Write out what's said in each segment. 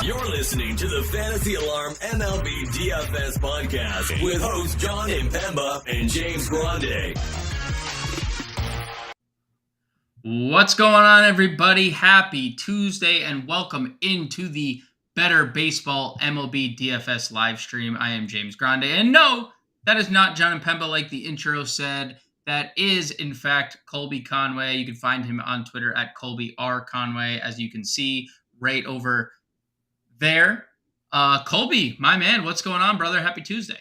You're listening to the Fantasy Alarm MLB DFS podcast with hosts John Impemba and James Grande. What's going on, everybody? Happy Tuesday and welcome into the Better Baseball MLB DFS live stream. I am James Grande, and no, that is not John Impemba like the intro said. That is, in fact, Colby Conway. You can find him on Twitter at Colby R. Conway, as you can see right over there. Colby, my man, what's going on, brother? Happy Tuesday.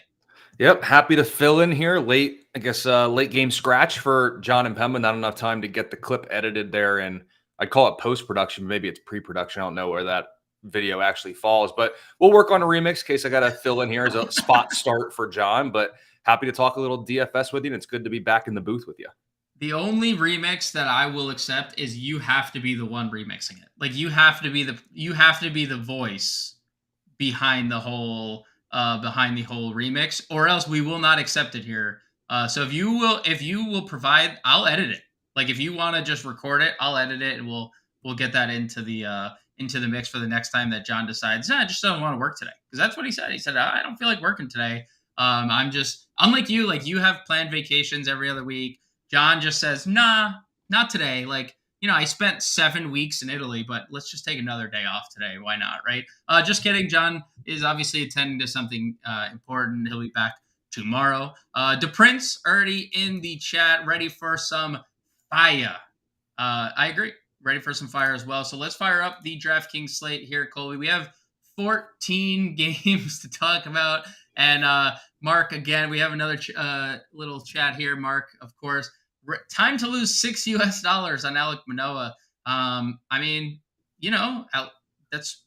Yep, happy to fill in here late game scratch for John and Pemba. Not enough time to get the clip edited there, and I'd call it post-production. Maybe it's pre-production. I don't know where that video actually falls, but we'll work on a remix in case I got to fill in here as a spot start for John. But happy to talk a little DFS with you, and it's good to be back in the booth with you. The only remix that I will accept is you have to be the one remixing it. Like you have to be the voice behind the whole remix, or else we will not accept it here. So if you will provide, I'll edit it. Like if you want to just record it, I'll edit it, and we'll get that into the mix for the next time that John decides, I just don't want to work today. Because that's what he said. He said, I don't feel like working today. I'm just, unlike you, like you have planned vacations every other week. John just says, nah, not today. Like, I spent 7 weeks in Italy, but let's just take another day off today. Why not, right? Just kidding. John is obviously attending to something important. He'll be back tomorrow. DePrince already in the chat, ready for some fire. I agree. Ready for some fire as well. So let's fire up the DraftKings slate here, Colby. We have 14 games to talk about. And Mark, again, we have another little chat here. Mark, of course. Time to lose $6 on Alek Manoah. That's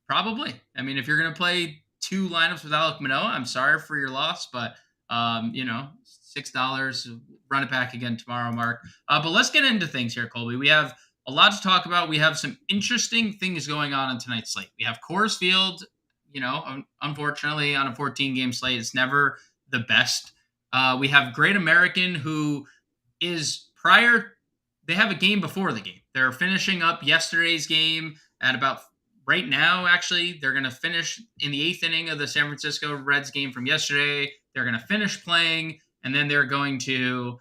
probably. If you're going to play two lineups with Alek Manoah, I'm sorry for your loss, but $6. Run it back again tomorrow, Mark. But let's get into things here, Colby. We have a lot to talk about. We have some interesting things going on tonight's slate. We have Coors Field. Unfortunately, on a 14-game slate, it's never the best. We have Great American, who is they have a game before the game. They're finishing up yesterday's game at about right now, actually. They're going to finish in the 8th inning of the San Francisco Reds game from yesterday. They're going to finish playing, and then they're going to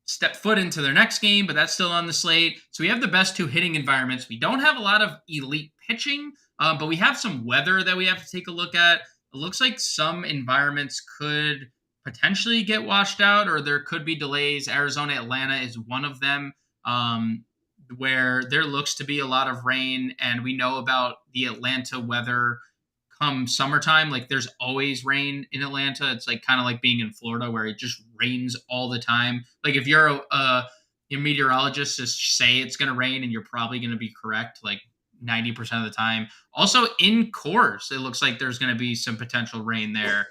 step foot into their next game, but that's still on the slate. So we have the best two hitting environments. We don't have a lot of elite pitching, but we have some weather that we have to take a look at. It looks like some environments could potentially get washed out, or there could be delays. Arizona, Atlanta is one of them, where there looks to be a lot of rain, and we know about the Atlanta weather come summertime. Like there's always rain in Atlanta. It's like kind of like being in Florida where it just rains all the time. Like if you're a meteorologist, just say it's going to rain and you're probably going to be correct like 90% of the time. Also in Coors, it looks like there's going to be some potential rain there.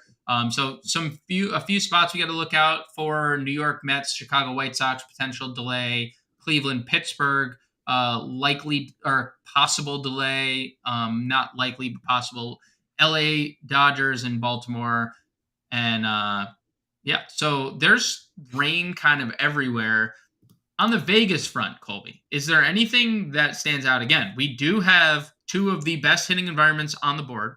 So a few spots we got to look out for: New York Mets, Chicago White Sox, potential delay; Cleveland, Pittsburgh, likely or possible delay, not likely but possible; LA Dodgers and Baltimore. And so there's rain kind of everywhere. On the Vegas front, Colby, is there anything that stands out? Again, we do have two of the best hitting environments on the board.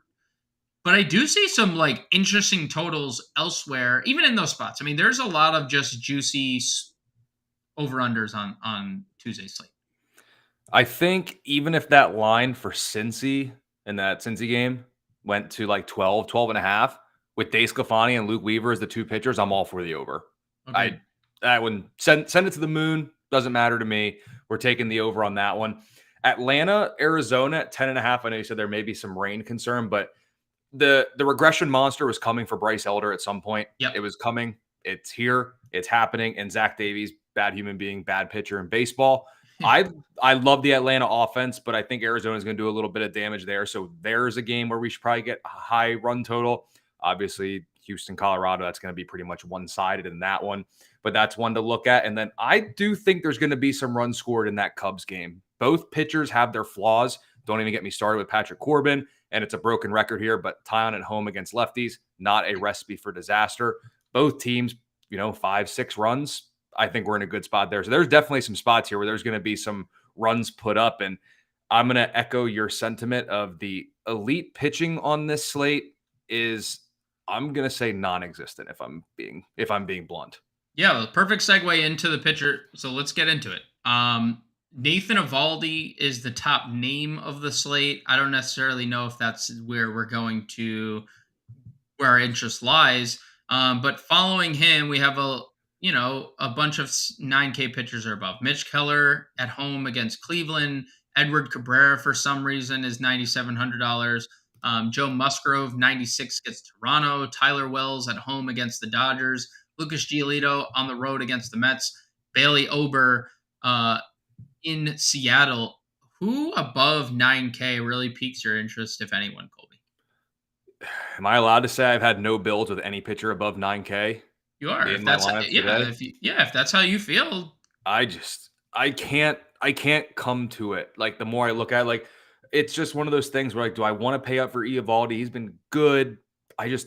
But I do see some like interesting totals elsewhere, even in those spots. There's a lot of just juicy over-unders on Tuesday's slate. I think even if that line for Cincy in that Cincy game went to like 12 and a half with Dave Sclafani and Luke Weaver as the two pitchers, I'm all for the over. Okay. I wouldn't send it to the moon. Doesn't matter to me. We're taking the over on that one. Atlanta, Arizona at 10.5. I know you said there may be some rain concern, but the regression monster was coming for Bryce Elder at some point. Yep. It was coming. It's here. It's happening. And Zach Davies, bad human being, bad pitcher in baseball. I love the Atlanta offense, but I think Arizona is going to do a little bit of damage there. So there's a game where we should probably get a high run total. Obviously, Houston, Colorado, that's going to be pretty much one-sided in that one. But that's one to look at. And then I do think there's going to be some runs scored in that Cubs game. Both pitchers have their flaws. Don't even get me started with Patrick Corbin. And it's a broken record here, but Tyon at home against lefties, not a recipe for disaster. Both teams, 5-6 runs. I think we're in a good spot there. So there's definitely some spots here where there's going to be some runs put up. And I'm going to echo your sentiment of the elite pitching on this slate is, I'm going to say non-existent if I'm being blunt. Yeah, well, perfect segue into the pitcher. So let's get into it. Nathan Eovaldi is the top name of the slate. I don't necessarily know if that's where our interest lies. But following him, we have a bunch of 9K pitchers or above. Mitch Keller at home against Cleveland. Edward Cabrera for some reason is $9,700. Joe Musgrove 96 gets Toronto. Tyler Wells at home against the Dodgers. Lucas Giolito on the road against the Mets. Bailey Ober in Seattle. Who above 9K really piques your interest, if anyone, Colby? Am I allowed to say I've had no builds with any pitcher above 9K? You are. In my lineup today? If that's how you feel. I can't come to it. Like, the more I look at it, like, it's just one of those things where, like, do I want to pay up for Eovaldi? He's been good.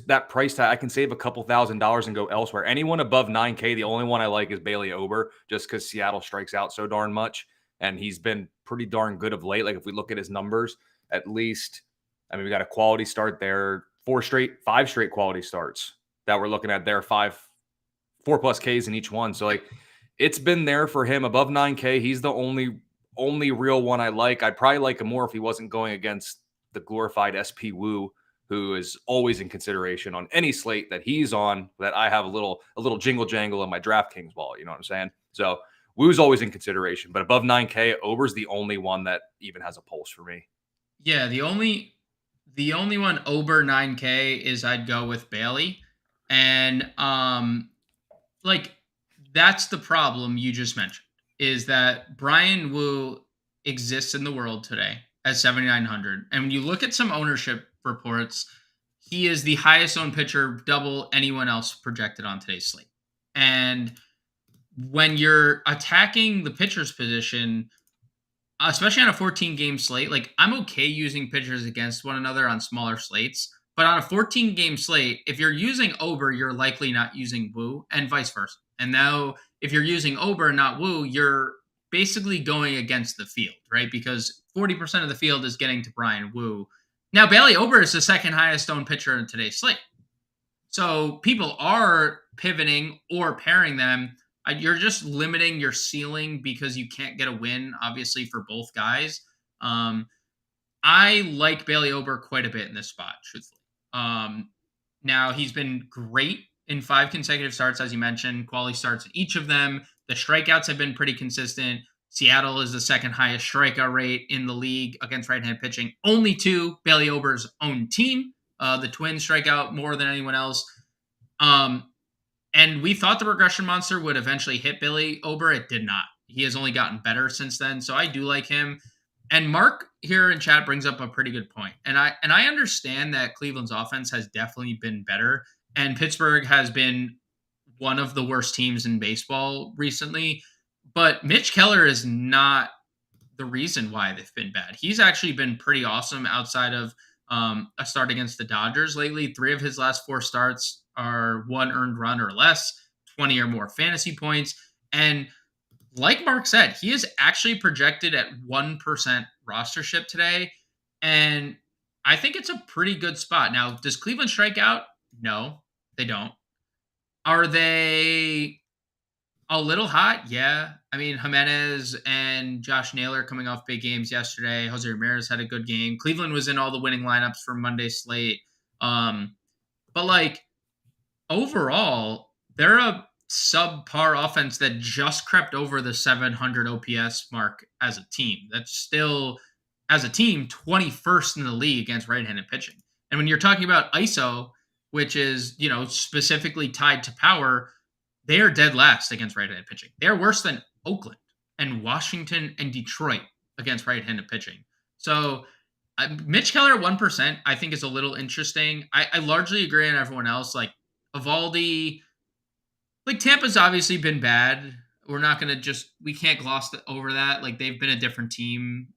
That price tag, I can save a couple $1,000s and go elsewhere. Anyone above 9K, the only one I like is Bailey Ober, just because Seattle strikes out so darn much. And he's been pretty darn good of late. Like, if we look at his numbers, at least, I mean, we got a quality start there, 5 straight quality starts that we're looking at there, 4+ Ks in each one. So, like, it's been there for him above 9K. He's the only real one I like. I'd probably like him more if he wasn't going against the glorified SP Wu, who is always in consideration on any slate that he's on, that I have a little jingle jangle in my DraftKings wallet. You know what I'm saying? So Wu's always in consideration, but above 9K, Ober's the only one that even has a pulse for me. Yeah, the only one Ober 9K is I'd go with Bailey. And that's the problem you just mentioned, is that Brian Wu exists in the world today at 7,900. And when you look at some ownership reports, he is the highest owned pitcher, double anyone else projected on today's slate. And when you're attacking the pitcher's position, especially on a 14-game slate, like, I'm okay using pitchers against one another on smaller slates. But on a 14-game slate, if you're using Ober, you're likely not using Wu, and vice versa. And now, if you're using Ober, not Wu, you're basically going against the field, right? Because 40% of the field is getting to Brian Wu. Now, Bailey Ober is the second highest owned pitcher in today's slate. So people are pivoting or pairing them. You're just limiting your ceiling because you can't get a win, obviously, for both guys. I like Bailey Ober quite a bit in this spot, truthfully. Now, he's been great in 5 consecutive starts, as you mentioned, quality starts in each of them. The strikeouts have been pretty consistent. Seattle is the second highest strikeout rate in the league against right-handed pitching, only to Bailey Ober's own team. The Twins strike out more than anyone else. And we thought the regression monster would eventually hit Bailey Ober. It did not. He has only gotten better since then. So I do like him. And Mark here in chat brings up a pretty good point. And I understand that Cleveland's offense has definitely been better. And Pittsburgh has been one of the worst teams in baseball recently. But Mitch Keller is not the reason why they've been bad. He's actually been pretty awesome outside of a start against the Dodgers lately. 3 of his last 4 starts are 1 earned run or less, 20 or more fantasy points. And like Mark said, he is actually projected at 1% rostership today. And I think it's a pretty good spot. Now, does Cleveland strike out? No, they don't. Are they a little hot? Yeah. I mean, Jimenez and Josh Naylor coming off big games yesterday. Jose Ramirez had a good game. Cleveland was in all the winning lineups for Monday's slate. But like, overall, they're a subpar offense that just crept over the 700 OPS mark as a team. That's still, as a team, 21st in the league against right-handed pitching. And when you're talking about ISO, which is, specifically tied to power, they are dead last against right-handed pitching. They're worse than Oakland and Washington and Detroit against right-handed pitching. So Mitch Keller 1%, I think, is a little interesting. I largely agree on everyone else. Like, Eovaldi, like, Tampa's obviously been bad. We're not going to we can't gloss over that. Like, they've been a different team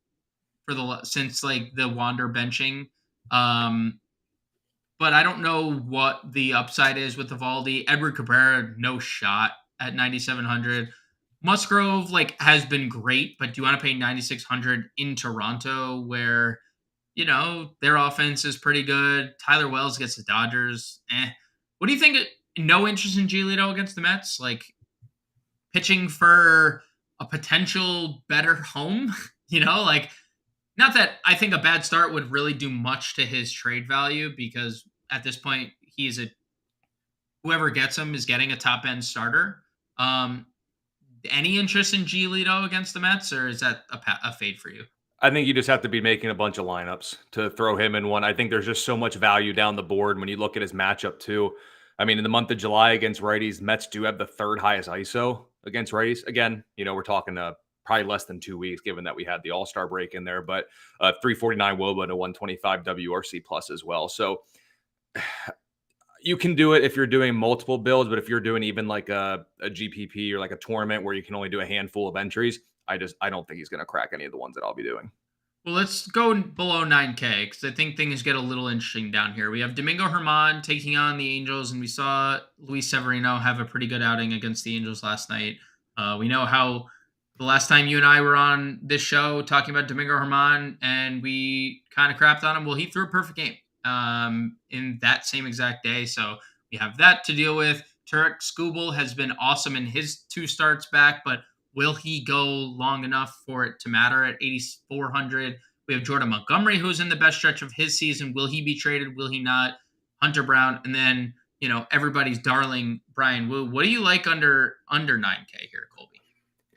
since like the Wander benching. But I don't know what the upside is with Eovaldi. Edward Cabrera, no shot at 9,700. Musgrove has been great, but do you want to pay 9,600 in Toronto where their offense is pretty good? Tyler Wells gets the Dodgers. What do you think? No interest in Giolito against the Mets, pitching for a potential better home. Not that I think a bad start would really do much to his trade value because at this point whoever gets him is getting a top end starter. Any interest in Giolito against the Mets, or is that a fade for you? I think you just have to be making a bunch of lineups to throw him in one. I think there's just so much value down the board when you look at his matchup too. I mean, in the month of July against righties, Mets do have the third highest ISO against righties. Again, we're talking probably less than 2 weeks, given that we had the All-Star break in there, but 349 WOBA and a 125 WRC plus as well. So you can do it if you're doing multiple builds, but if you're doing even like a GPP or like a tournament where you can only do a handful of entries, I don't think he's going to crack any of the ones that I'll be doing. Well, let's go below 9K because I think things get a little interesting down here. We have Domingo Germán taking on the Angels, and we saw Luis Severino have a pretty good outing against the Angels last night. We know how the last time you and I were on this show talking about Domingo Germán, and we kind of crapped on him. Well, he threw a perfect game in that same exact day, so we have that to deal with. Tarek Skubal has been awesome in his 2 starts back, but will he go long enough for it to matter at 8,400? We have Jordan Montgomery, who's in the best stretch of his season. Will he be traded? Will he not? Hunter Brown. And then, everybody's darling, Brian Wu. What do you like under 9K here, Colby?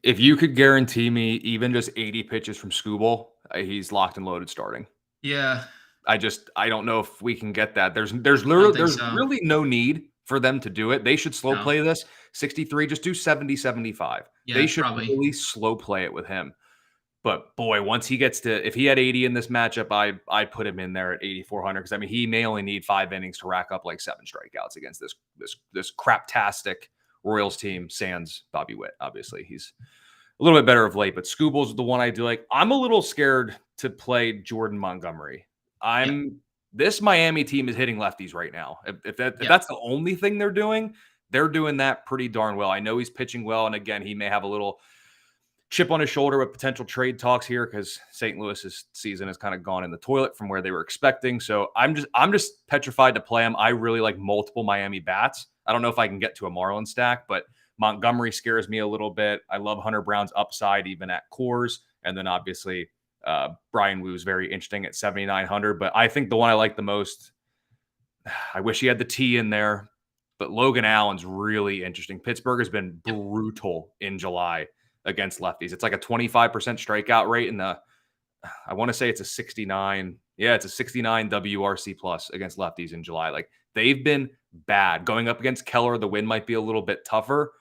If you could guarantee me even just 80 pitches from Skubal, he's locked and loaded starting. Yeah. I don't know if we can get that. There's really no need for them to do it. They should slow play this. 63, just do 70, 75. Yeah, they should probably really slow play it with him. But boy, once he gets to, if he had 80 in this matchup, I put him in there at 8,400 because he may only need 5 innings to rack up 7 strikeouts against this craptastic Royals team. Sans Bobby Witt, obviously he's a little bit better of late, but Skubal's the one I do like. I'm a little scared to play Jordan Montgomery. This Miami team is hitting lefties right now. If that's the only thing they're doing that pretty darn well. I know he's pitching well, and again, he may have a little chip on his shoulder with potential trade talks here because St. Louis's season has kind of gone in the toilet from where they were expecting. So I'm just petrified to play him. I really like multiple Miami bats. I don't know if I can get to a Marlin stack, but Montgomery scares me a little bit. I love Hunter Brown's upside even at cores, and then obviously Brian Wu is very interesting at 7,900. But I think the one I like the most, I wish he had the T in there, but Logan Allen's really interesting. Pittsburgh has been brutal in July against lefties. It's like a 25% strikeout rate in I want to say it's a 69. Yeah, it's a 69 WRC plus against lefties in July. They've been bad. Going up against Keller, the win might be a little bit tougher,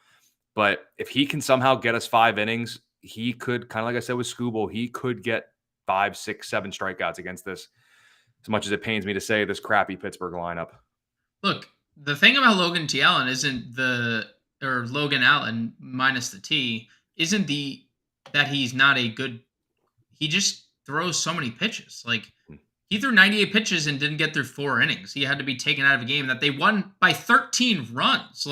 but if he can somehow get us 5 innings, he could, kind of like I said with Skubal, he could get 5, 6, 7 strikeouts against this, as much as it pains me to say, this crappy Pittsburgh lineup. Look, the thing about Logan T. Allen or Logan Allen minus the T, isn't that he's not a good, he just throws so many pitches. He threw 98 pitches and didn't get through 4 innings. He had to be taken out of a game that they won by 13 runs.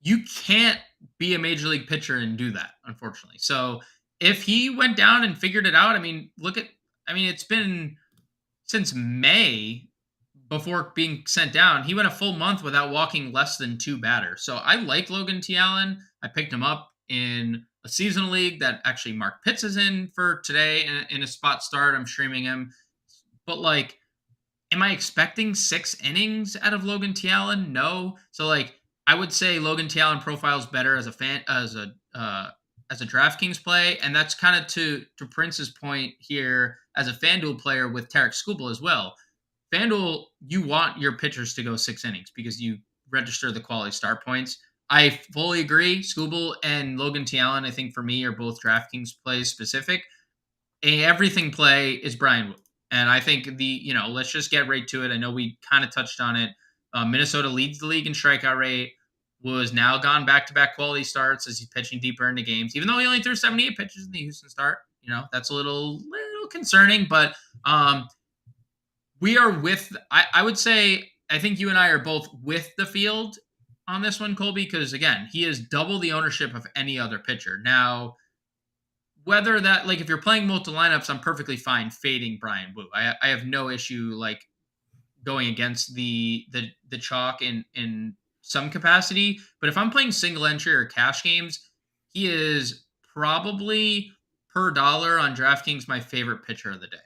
You can't be a major league pitcher and do that, unfortunately. So if he went down and figured it out, it's been since May before being sent down. He went a full month without walking less than 2 batters. So I like Logan T. Allen. I picked him up in a seasonal league that actually Mark Pitts is in for today in a spot start. I'm streaming him. But am I expecting 6 innings out of Logan T. Allen? No. So I would say Logan T. Allen profiles better as a DraftKings play, and that's kind of to Prince's point here as a FanDuel player with Tarek Skubal as well. FanDuel, you want your pitchers to go 6 innings because you register the quality start points. I fully agree. Skubal and Logan T. Allen, I think for me, are both DraftKings plays specific. Everything play is Brian Wu. And I think let's just get right to it. I know we kind of touched on it. Minnesota leads the league in strikeout rate, was now gone back-to-back quality starts as he's pitching deeper into games, even though he only threw 78 pitches in the Houston start. That's a little concerning, but we are I would say, I think you and I are both with the field on this one, Colby, because again, he has double the ownership of any other pitcher. Now, whether that, like, if you're playing multiple lineups, I'm perfectly fine fading Brian Wu. I have no issue like going against the chalk in some capacity. But if I'm playing single entry or cash games, he is probably per dollar on DraftKings my favorite pitcher of the day.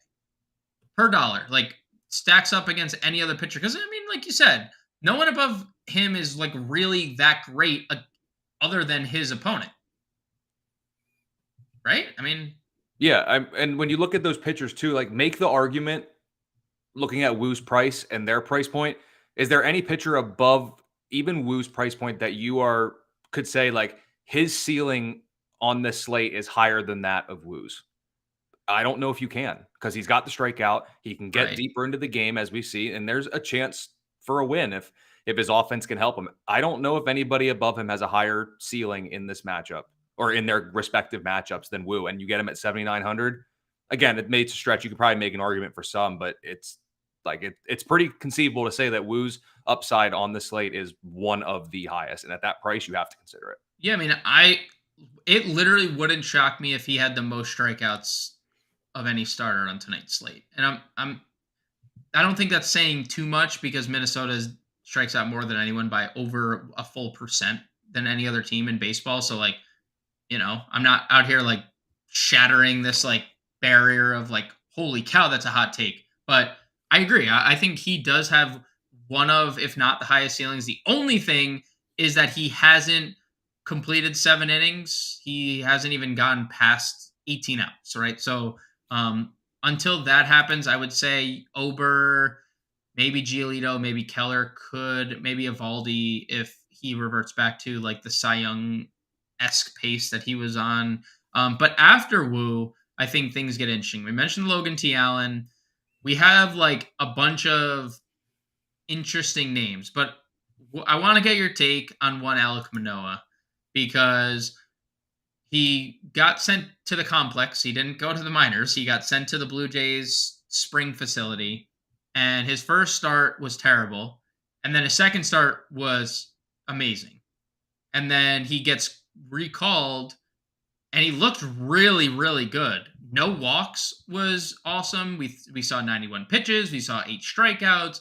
Per dollar, like stacks up against any other pitcher. Because I mean, like you said, no one above him is like really that great, other than his opponent, right? I mean, Yeah, and when you look at those pitchers too, like make the argument looking at Woo's price and their price point, is there any pitcher above even Woo's price point that could say like his ceiling on this slate is higher than that of Woo's? I don't know if you can, because he's got the strikeout. He can get right. deeper into the game as we see, and there's a chance for a win if his offense can help him. I don't know if anybody above him has a higher ceiling in this matchup or in their respective matchups than Woo, and you get him at 7,900. Again, it makes a stretch. You could probably make an argument for some, but it's like it's pretty conceivable to say that Woo's upside on the slate is one of the highest, and at that price, you have to consider it. Yeah, I mean, it literally wouldn't shock me if he had the most strikeouts of any starter on tonight's slate. And I don't think that's saying too much, because Minnesota strikes out more than anyone by over a full percent than any other team in baseball. So like, I'm not out here like shattering this like barrier of like, holy cow, that's a hot take. But I agree. I think he does have one of, if not the highest ceilings. The only thing is that he hasn't completed 7 innings. He hasn't even gone past 18 outs, right? So until that happens, I would say Ober, maybe Giolito, maybe Keller, maybe Evaldi if he reverts back to like the Cy Young-esque pace that he was on. But after Wu, I think things get interesting. We mentioned Logan T. Allen. We have like a bunch of interesting names, but I want to get your take on one Alek Manoah, because he got sent to the complex. He didn't go to the minors. He got sent to the Blue Jays spring facility, and his first start was terrible. And then his second start was amazing. And then he gets recalled, and he looked really, really good. No walks was awesome. We saw 91 pitches. We saw 8 strikeouts.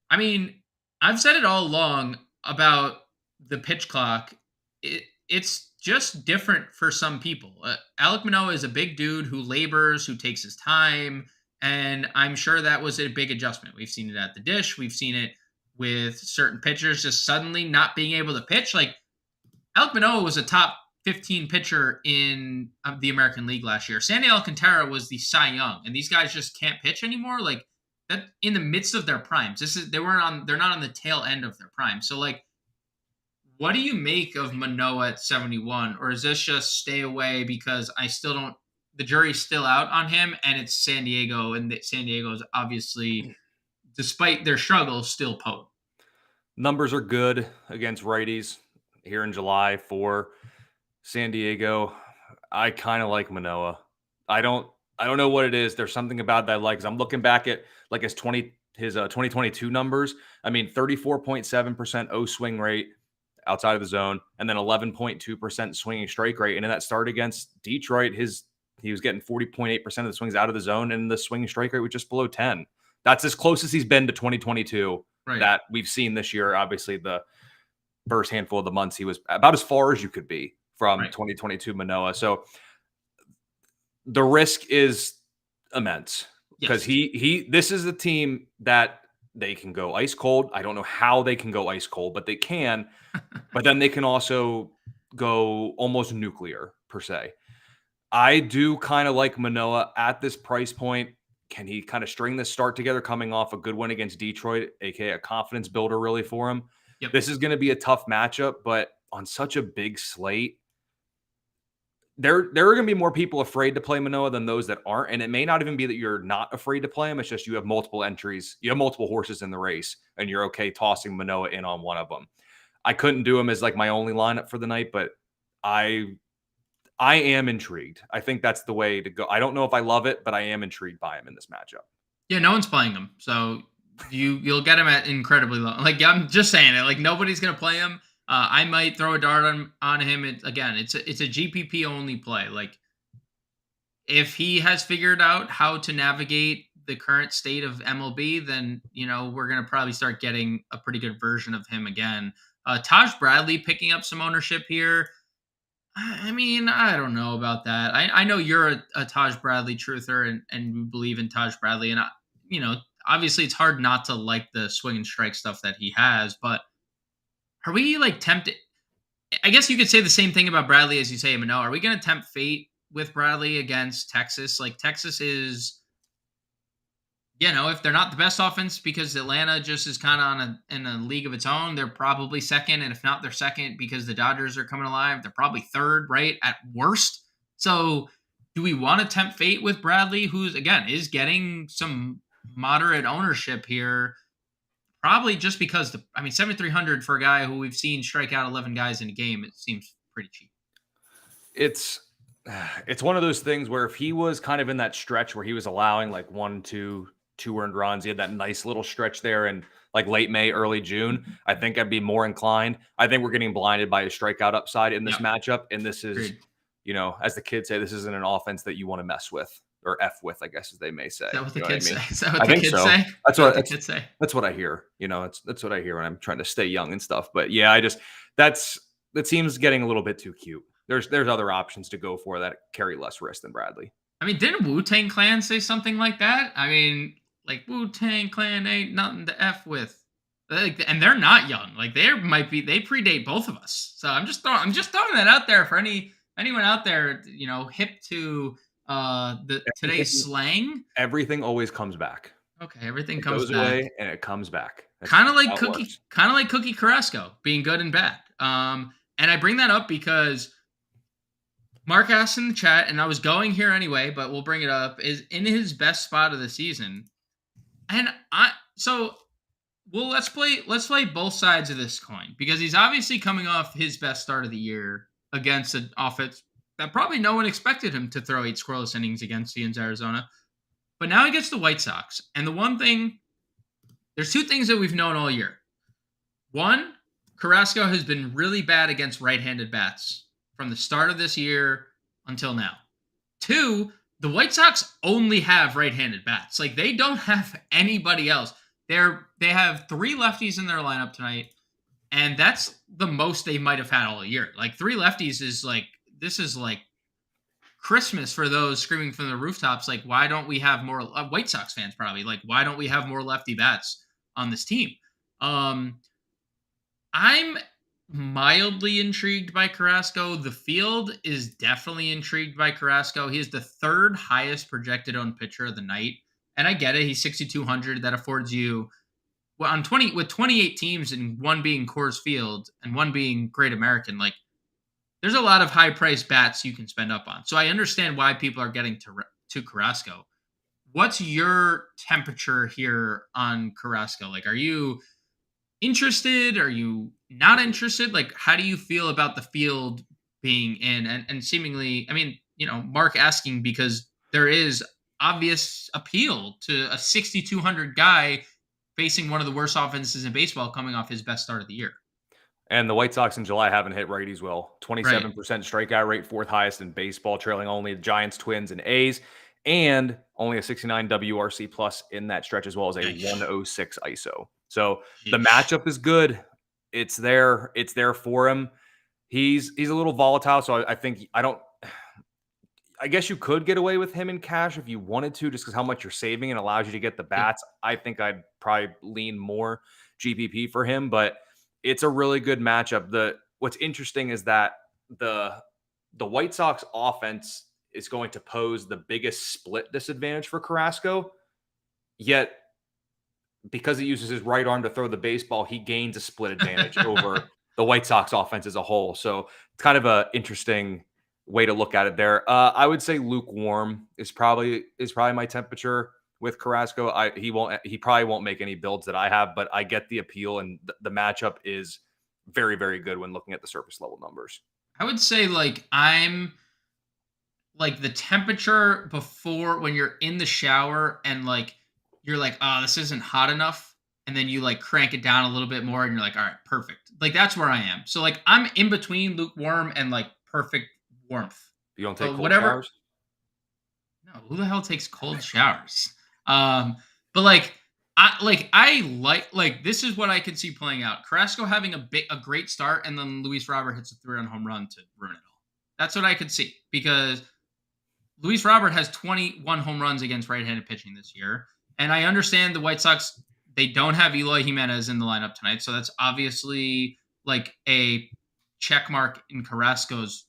I mean, I've said it all along about the pitch clock. It's just different for some people. Alek Manoah is a big dude who labors, who takes his time, and I'm sure that was a big adjustment. We've seen it at the dish. We've seen it with certain pitchers just suddenly not being able to pitch. Like, Alek Manoah was a top 15 pitcher in the American League last year. Sandy Alcantara was the Cy Young, and these guys just can't pitch anymore. Like, that in the midst of their primes. They're not on the tail end of their prime. So like, what do you make of Manoah at 71? Or is this just stay away because the jury's still out on him, and it's San Diego, and San Diego is obviously, despite their struggles, still potent. Numbers are good against righties here in July for San Diego. I kind of like Manoah. I don't know what it is. There's something about that I like, 'cause I'm looking back at like his 2022 numbers. I mean, 34.7% O swing rate outside of the zone, and then 11.2% swinging strike rate. And in that start against Detroit, he was getting 40.8% of the swings out of the zone, and the swinging strike rate was just below 10. That's as close as he's been to 2022 that we've seen this year. Obviously, the first handful of the months, he was about as far as you could be from 2022 Manoah. So the risk is immense, because this is a team that they can go ice cold. I don't know how they can go ice cold, but they can. But then they can also go almost nuclear, per se. I do kind of like Manoah at this price point. Can he kind of string this start together coming off a good win against Detroit, aka a confidence builder really for him? Yep. This is going to be a tough matchup, but on such a big slate, there are going to be more people afraid to play Manoah than those that aren't. And it may not even be that you're not afraid to play him. It's just you have multiple entries. You have multiple horses in the race, and you're okay tossing Manoah in on one of them. I couldn't do him as like my only lineup for the night, but I am intrigued. I think that's the way to go. I don't know if I love it, but I am intrigued by him in this matchup. Yeah, no one's playing him. So you'll get him at incredibly low. Like I'm just saying it. Like nobody's gonna play him. I might throw a dart on him. Again, it's a GPP only play. Like if he has figured out how to navigate the current state of MLB, then we're gonna probably start getting a pretty good version of him again. Taj Bradley picking up some ownership here. I mean, I don't know about that. I know you're a Taj Bradley truther and you believe in Taj Bradley, and obviously it's hard not to like the swing and strike stuff that he has, but are we like tempted? I guess you could say the same thing about Bradley as you say Mano. Are we going to tempt fate with Bradley against Texas? Like Texas is, if they're not the best offense because Atlanta just is kind of in a league of its own, they're probably second. And if not, they're second because the Dodgers are coming alive. They're probably third, right? At worst. So do we want to tempt fate with Bradley, who's, again, is getting some moderate ownership here? Probably just because 7,300 for a guy who we've seen strike out 11 guys in a game, it seems pretty cheap. It's one of those things where if he was kind of in that stretch where he was allowing like 1-2 earned runs, he had that nice little stretch there in like late May, early June, I think I'd be more inclined. I think we're getting blinded by his strikeout upside in this matchup. And this is, as the kids say, this isn't an offense that you want to mess with. Or F with, I guess, as they may say. Is that what the kids say? Is that what the kids say? That's what the kids say. That's what I hear. That's what I hear when I'm trying to stay young and stuff. But yeah, that seems getting a little bit too cute. There's other options to go for that carry less risk than Bradley. I mean, didn't Wu-Tang Clan say something like that? I mean, like Wu-Tang Clan ain't nothing to F with. And they're not young. Like they predate both of us. So I'm just throwing that out there for anyone out there, hip to today's slang. Everything always comes back. Okay, everything goes back. away and it comes back. Kind of like Cookie Carrasco being good and bad. And I bring that up because Mark asked in the chat, and I was going here anyway, but we'll bring it up, is in his best spot of the season. And let's play both sides of this coin, because he's obviously coming off his best start of the year against an offense that probably no one expected him to throw 8 scoreless innings against in Arizona. But now he gets the White Sox. And there's 2 things that we've known all year. 1, Carrasco has been really bad against right-handed bats from the start of this year until now. 2, the White Sox only have right-handed bats. Like, they don't have anybody else. They have 3 lefties in their lineup tonight, and that's the most they might have had all year. Like, 3 lefties is like, this is like Christmas for those screaming from the rooftops. Like, why don't we have more White Sox fans? Probably like, why don't we have more lefty bats on this team? I'm mildly intrigued by Carrasco. The field is definitely intrigued by Carrasco. He is the 3rd highest projected owned pitcher of the night. And I get it. He's 6,200. That affords you with 28 teams and 1 being Coors Field and 1 being Great American. Like, there's a lot of high-priced bats you can spend up on. So I understand why people are getting to Carrasco. What's your temperature here on Carrasco? Like, are you interested? Are you not interested? Like, how do you feel about the field being in? And seemingly, I mean, Mark asking because there is obvious appeal to a 6,200 guy facing one of the worst offenses in baseball coming off his best start of the year. And the White Sox in July haven't hit righties well. 27% strikeout rate, 4th highest in baseball, trailing only the Giants, Twins, and A's, and only a 69 WRC plus in that stretch, as well as a 106 ISO. So the matchup is good. It's there. It's there for him. He's a little volatile, so I guess you could get away with him in cash if you wanted to, just because how much you're saving and allows you to get the bats. I think I'd probably lean more GPP for him, but it's a really good matchup. What's interesting is that the White Sox offense is going to pose the biggest split disadvantage for Carrasco. Yet, because he uses his right arm to throw the baseball, he gains a split advantage over the White Sox offense as a whole. So it's kind of an interesting way to look at it there. I would say lukewarm is probably my temperature with Carrasco. He probably won't make any builds that I have, but I get the appeal, and the matchup is very, very good when looking at the surface level numbers. I would say I'm like the temperature before when you're in the shower and like you're like, oh, this isn't hot enough. And then you like crank it down a little bit more and you're like, all right, perfect. Like that's where I am. So like I'm in between lukewarm and like perfect warmth. You don't take So cold whatever. showers? No, who the hell takes cold showers? Um, but I like this is what I could see playing out. Carrasco having a great start, and then Luis Robert hits a 3-run home run to ruin it all. That's what I could see because Luis Robert has 21 home runs against right-handed pitching this year, and I understand the White Sox, they don't have Eloy Jimenez in the lineup tonight, so that's obviously like a check mark in Carrasco's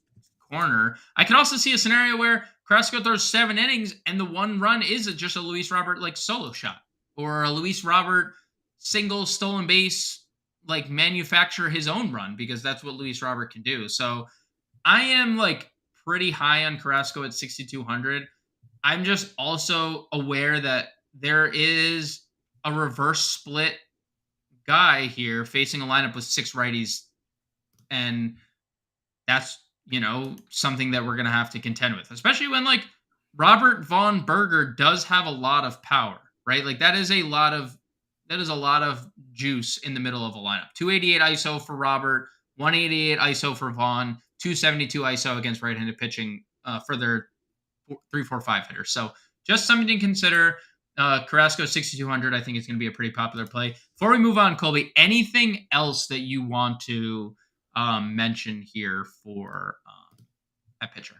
corner. I could also see a scenario where Carrasco throws 7 innings and the one run is just a Luis Robert like solo shot or a Luis Robert single stolen base, like manufacture his own run because that's what Luis Robert can do. So I am like pretty high on Carrasco at 6,200. I'm just also aware that there is a reverse split guy here facing a lineup with 6 righties, and that's something that we're gonna have to contend with, especially when like Robert Von Berger does have a lot of power, right? Like that is a lot of juice in the middle of a lineup. 288 ISO for Robert, 188 ISO for Vaughn, 272 ISO against right-handed pitching for their 3-4-5 hitters. So just something to consider. Carrasco 6,200. I think it's going to be a pretty popular play. Before we move on, Colby, anything else that you want to mention here for a pitcher?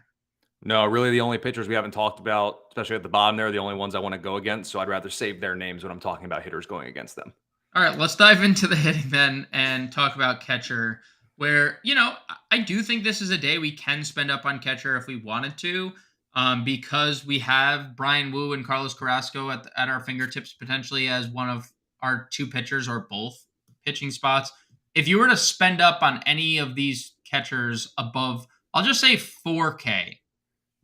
No, really the only pitchers we haven't talked about, especially at the bottom there, are the only ones I want to go against. So I'd rather save their names when I'm talking about hitters going against them. All right, let's dive into the hitting then and talk about catcher, where, I do think this is a day we can spend up on catcher if we wanted to, because we have Brian Wu and Carlos Carrasco at our fingertips potentially as one of our 2 pitchers or both pitching spots. If you were to spend up on any of these catchers above, I'll just say 4K,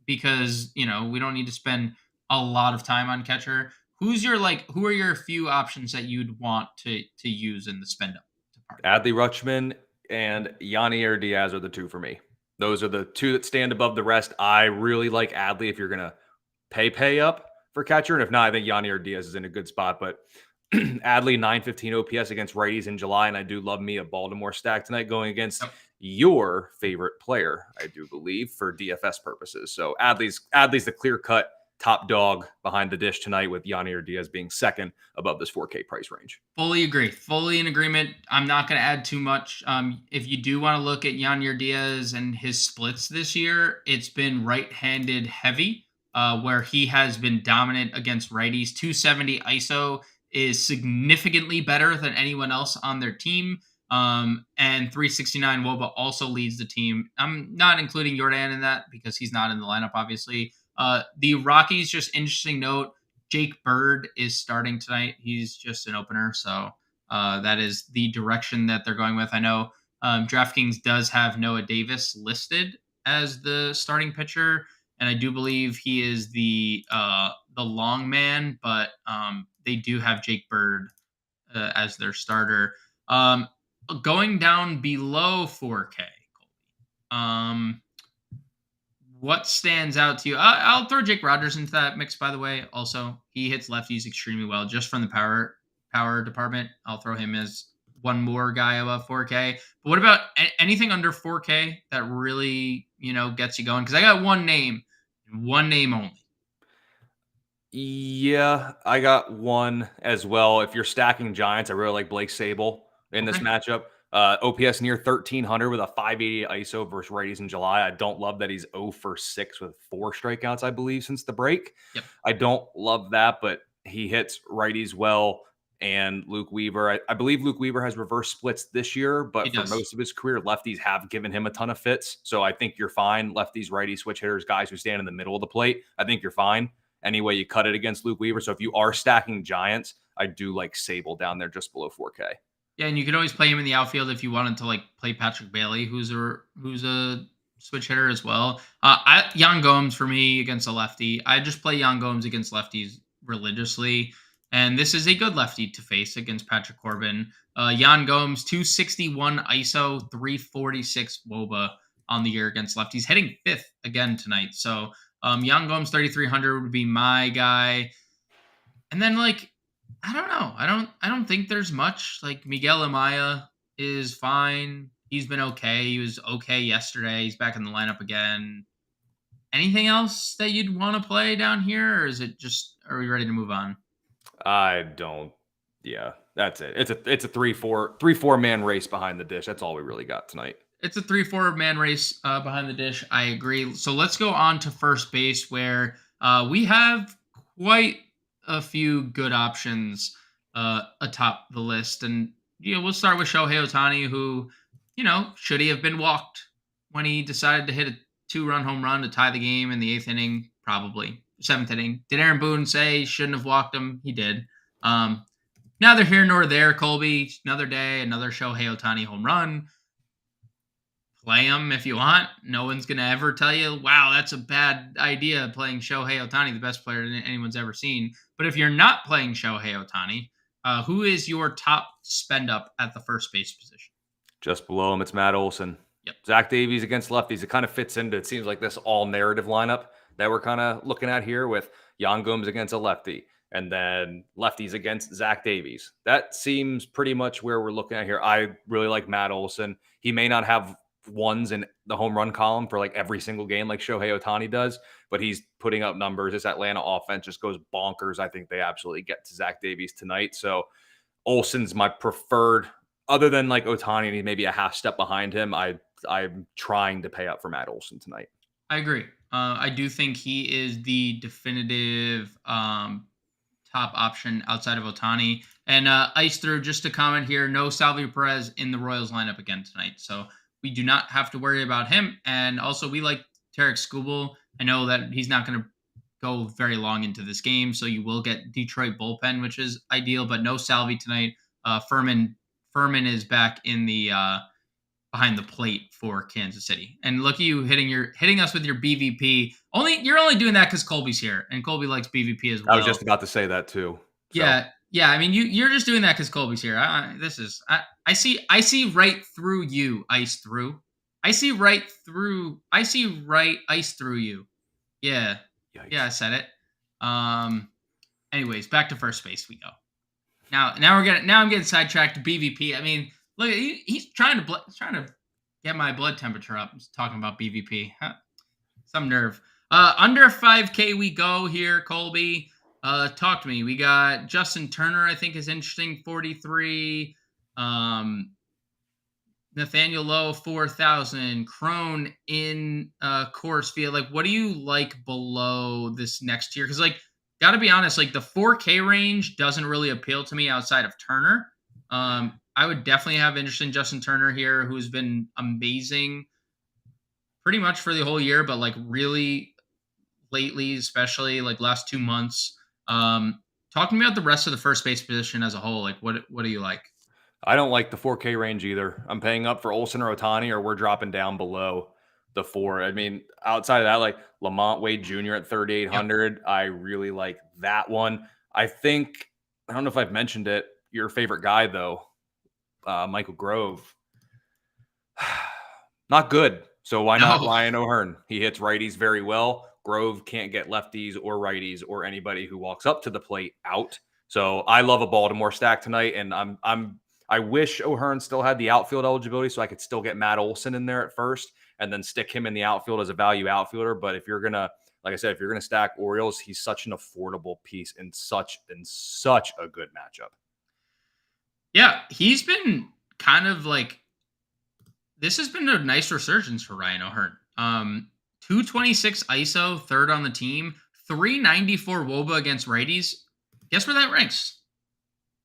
because, we don't need to spend a lot of time on catcher. Who are your few options that you'd want to use in the spend up department? Adley Rutschman and Yanier Diaz are the 2 for me. Those are the 2 that stand above the rest. I really like Adley if you're going to pay up for catcher. And if not, I think Yanier Diaz is in a good spot. But Adley, 915 OPS against righties in July. And I do love me a Baltimore stack tonight going against your favorite player, I do believe, for DFS purposes. So Adley's the clear-cut top dog behind the dish tonight, with Yanier Diaz being second above this 4K price range. Fully agree. Fully in agreement. I'm not going to add too much. If you do want to look at Yanier Diaz and his splits this year, it's been right-handed heavy, where he has been dominant against righties. 270 ISO is significantly better than anyone else on their team. And 369 WOBA also leads the team. I'm not including Jordan in that because he's not in the lineup, obviously. The Rockies, just interesting note, Jake Bird is starting tonight. He's just an opener, so that is the direction that they're going with. I know DraftKings does have Noah Davis listed as the starting pitcher, and I do believe he is the long man, but they do have Jake Bird as their starter. Going down below 4K, what stands out to you? I'll throw Jake Rogers into that mix, by the way. Also, he hits lefties extremely well just from the power department. I'll throw him as one more guy above 4K. But what about anything under 4K that really, gets you going? Because I got one name only. Yeah, I got one as well. If you're stacking Giants, I really like Blake Sable in this matchup. OPS near 1,300 with a 580 ISO versus righties in July. I don't love that he's 0 for 6 with 4 strikeouts, I believe, since the break. Yep. I don't love that, but he hits righties well. And Luke Weaver, I believe Luke Weaver has reverse splits this year, but for most of his career, lefties have given him a ton of fits. So I think you're fine. Lefties, righties, switch hitters, guys who stand in the middle of the plate, I think you're fine. Anyway, you cut it against Luke Weaver. So if you are stacking Giants, I do like Sable down there just below 4K. Yeah, and you could always play him in the outfield if you wanted to play Patrick Bailey, who's a switch hitter as well. Yan Gomes for me against a lefty. I just play Yan Gomes against lefties religiously, and this is a good lefty to face against Patrick Corbin. Yan Gomes, 261 ISO, 346 WOBA on the year against lefties, hitting 5th again tonight. So Yan Gomes 3,300 would be my guy. And then I don't know. I don't think there's much. Like Miguel Amaya is fine. He's been okay. He was okay yesterday. He's back in the lineup again. Anything else that you'd want to play down here, or is it just are we ready to move on? I don't. Yeah, that's it. It's a 3-4 man race behind the dish. That's all we really got tonight. It's a 3-4 man race behind the dish. I agree. So let's go on to first base where we have quite a few good options atop the list. And, we'll start with Shohei Ohtani, who, should he have been walked when he decided to hit a 2-run home run to tie the game in the 8th inning? Probably. 7th inning. Did Aaron Boone say he shouldn't have walked him? He did. Neither here nor there, Colby. Another day, another Shohei Ohtani home run. Play him if you want. No one's going to ever tell you, wow, that's a bad idea playing Shohei Ohtani, the best player anyone's ever seen. But if you're not playing Shohei Ohtani, who is your top spend up at the first base position? Just below him, it's Matt Olson. Yep. Zach Davies against lefties. It kind of fits into, it seems like, this all narrative lineup that we're kind of looking at here with Yan Gomes against a lefty and then lefties against Zach Davies. That seems pretty much where we're looking at here. I really like Matt Olson. He may not have ones in the home run column for like every single game like Shohei Ohtani does, but he's putting up numbers. This Atlanta offense just goes bonkers. I think they absolutely get to Zach Davies tonight. So Olson's my preferred, other than like Ohtani and he's maybe a half step behind him. I'm trying to pay up for Matt Olson tonight. I agree. I do think he is the definitive top option outside of Ohtani. And ice through just a comment here. No Salvio Perez in the Royals lineup again tonight. So we do not have to worry about him. And also, we like Tarek Skubal. I know that he's not going to go very long into this game, so you will get Detroit bullpen, which is ideal, but no Salvi tonight. Furman is back in the behind the plate for Kansas City. And look at you hitting us with your BVP. You're only doing that because Colby's here, and Colby likes BVP as well. I was just about to say that too. So. Yeah. I mean, you're just doing that because Colby's here. I see right through you, ice through. I see right ice through you. Yeah. Yikes. Yeah, I said it. Anyways, back to first base we go. Now I'm getting sidetracked to BVP. I mean, look, he's trying to get my blood temperature up. He's talking about BVP. Huh? Some nerve. Under 5K we go here, Colby. Talk to me. We got Justin Turner, I think is interesting, 43. Nathaniel Lowe, 4,000. Crone in Coors Field. Like, what do you like below this next tier? Because, like, got to be honest, like, the 4K range doesn't really appeal to me outside of Turner. I would definitely have interest in Justin Turner here, who's been amazing pretty much for the whole year, but, like, really lately, especially, like, last 2 months. Talk to me about the rest of the first base position as a whole. Like, what do you like? I don't like the 4K range either. I'm paying up for Olson or Ohtani, or we're dropping down below the 4. I mean, outside of that, like Lamont Wade Jr. at 3,800, yep. I really like that one. I don't know if I've mentioned it. Your favorite guy, though, Michael Grove. Not good. So why not Ryan O'Hearn? He hits righties very well. Grove can't get lefties or righties or anybody who walks up to the plate out. So I love a Baltimore stack tonight, and I wish O'Hearn still had the outfield eligibility so I could still get Matt Olson in there at first and then stick him in the outfield as a value outfielder. But if you're gonna, like I said, if you're gonna stack Orioles, he's such an affordable piece in such a good matchup. Yeah, he's been kind of like, this has been a nice resurgence for Ryan O'Hearn. 226 ISO, third on the team, 394 WOBA against righties. Guess where that ranks?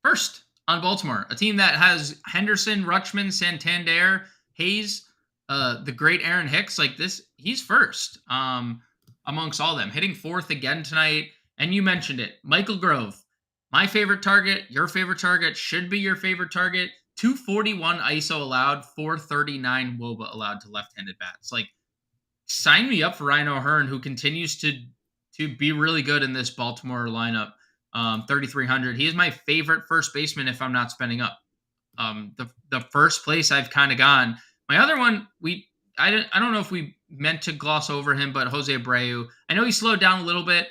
First on Baltimore, a team that has Henderson, Rutschman, Santander, Hayes, the great Aaron Hicks. Like this, he's first amongst all of them, hitting fourth again tonight. And you mentioned it, Michael Grove, my favorite target, your favorite target, should be your favorite target. 241 ISO allowed, 439 WOBA allowed to left-handed bats. Like, sign me up for Ryan O'Hearn, who continues to be really good in this Baltimore lineup. 3,300. He is my favorite first baseman if I'm not spending up. The first place I've kind of gone. My other one, I don't know if we meant to gloss over him, but Jose Abreu. I know he slowed down a little bit.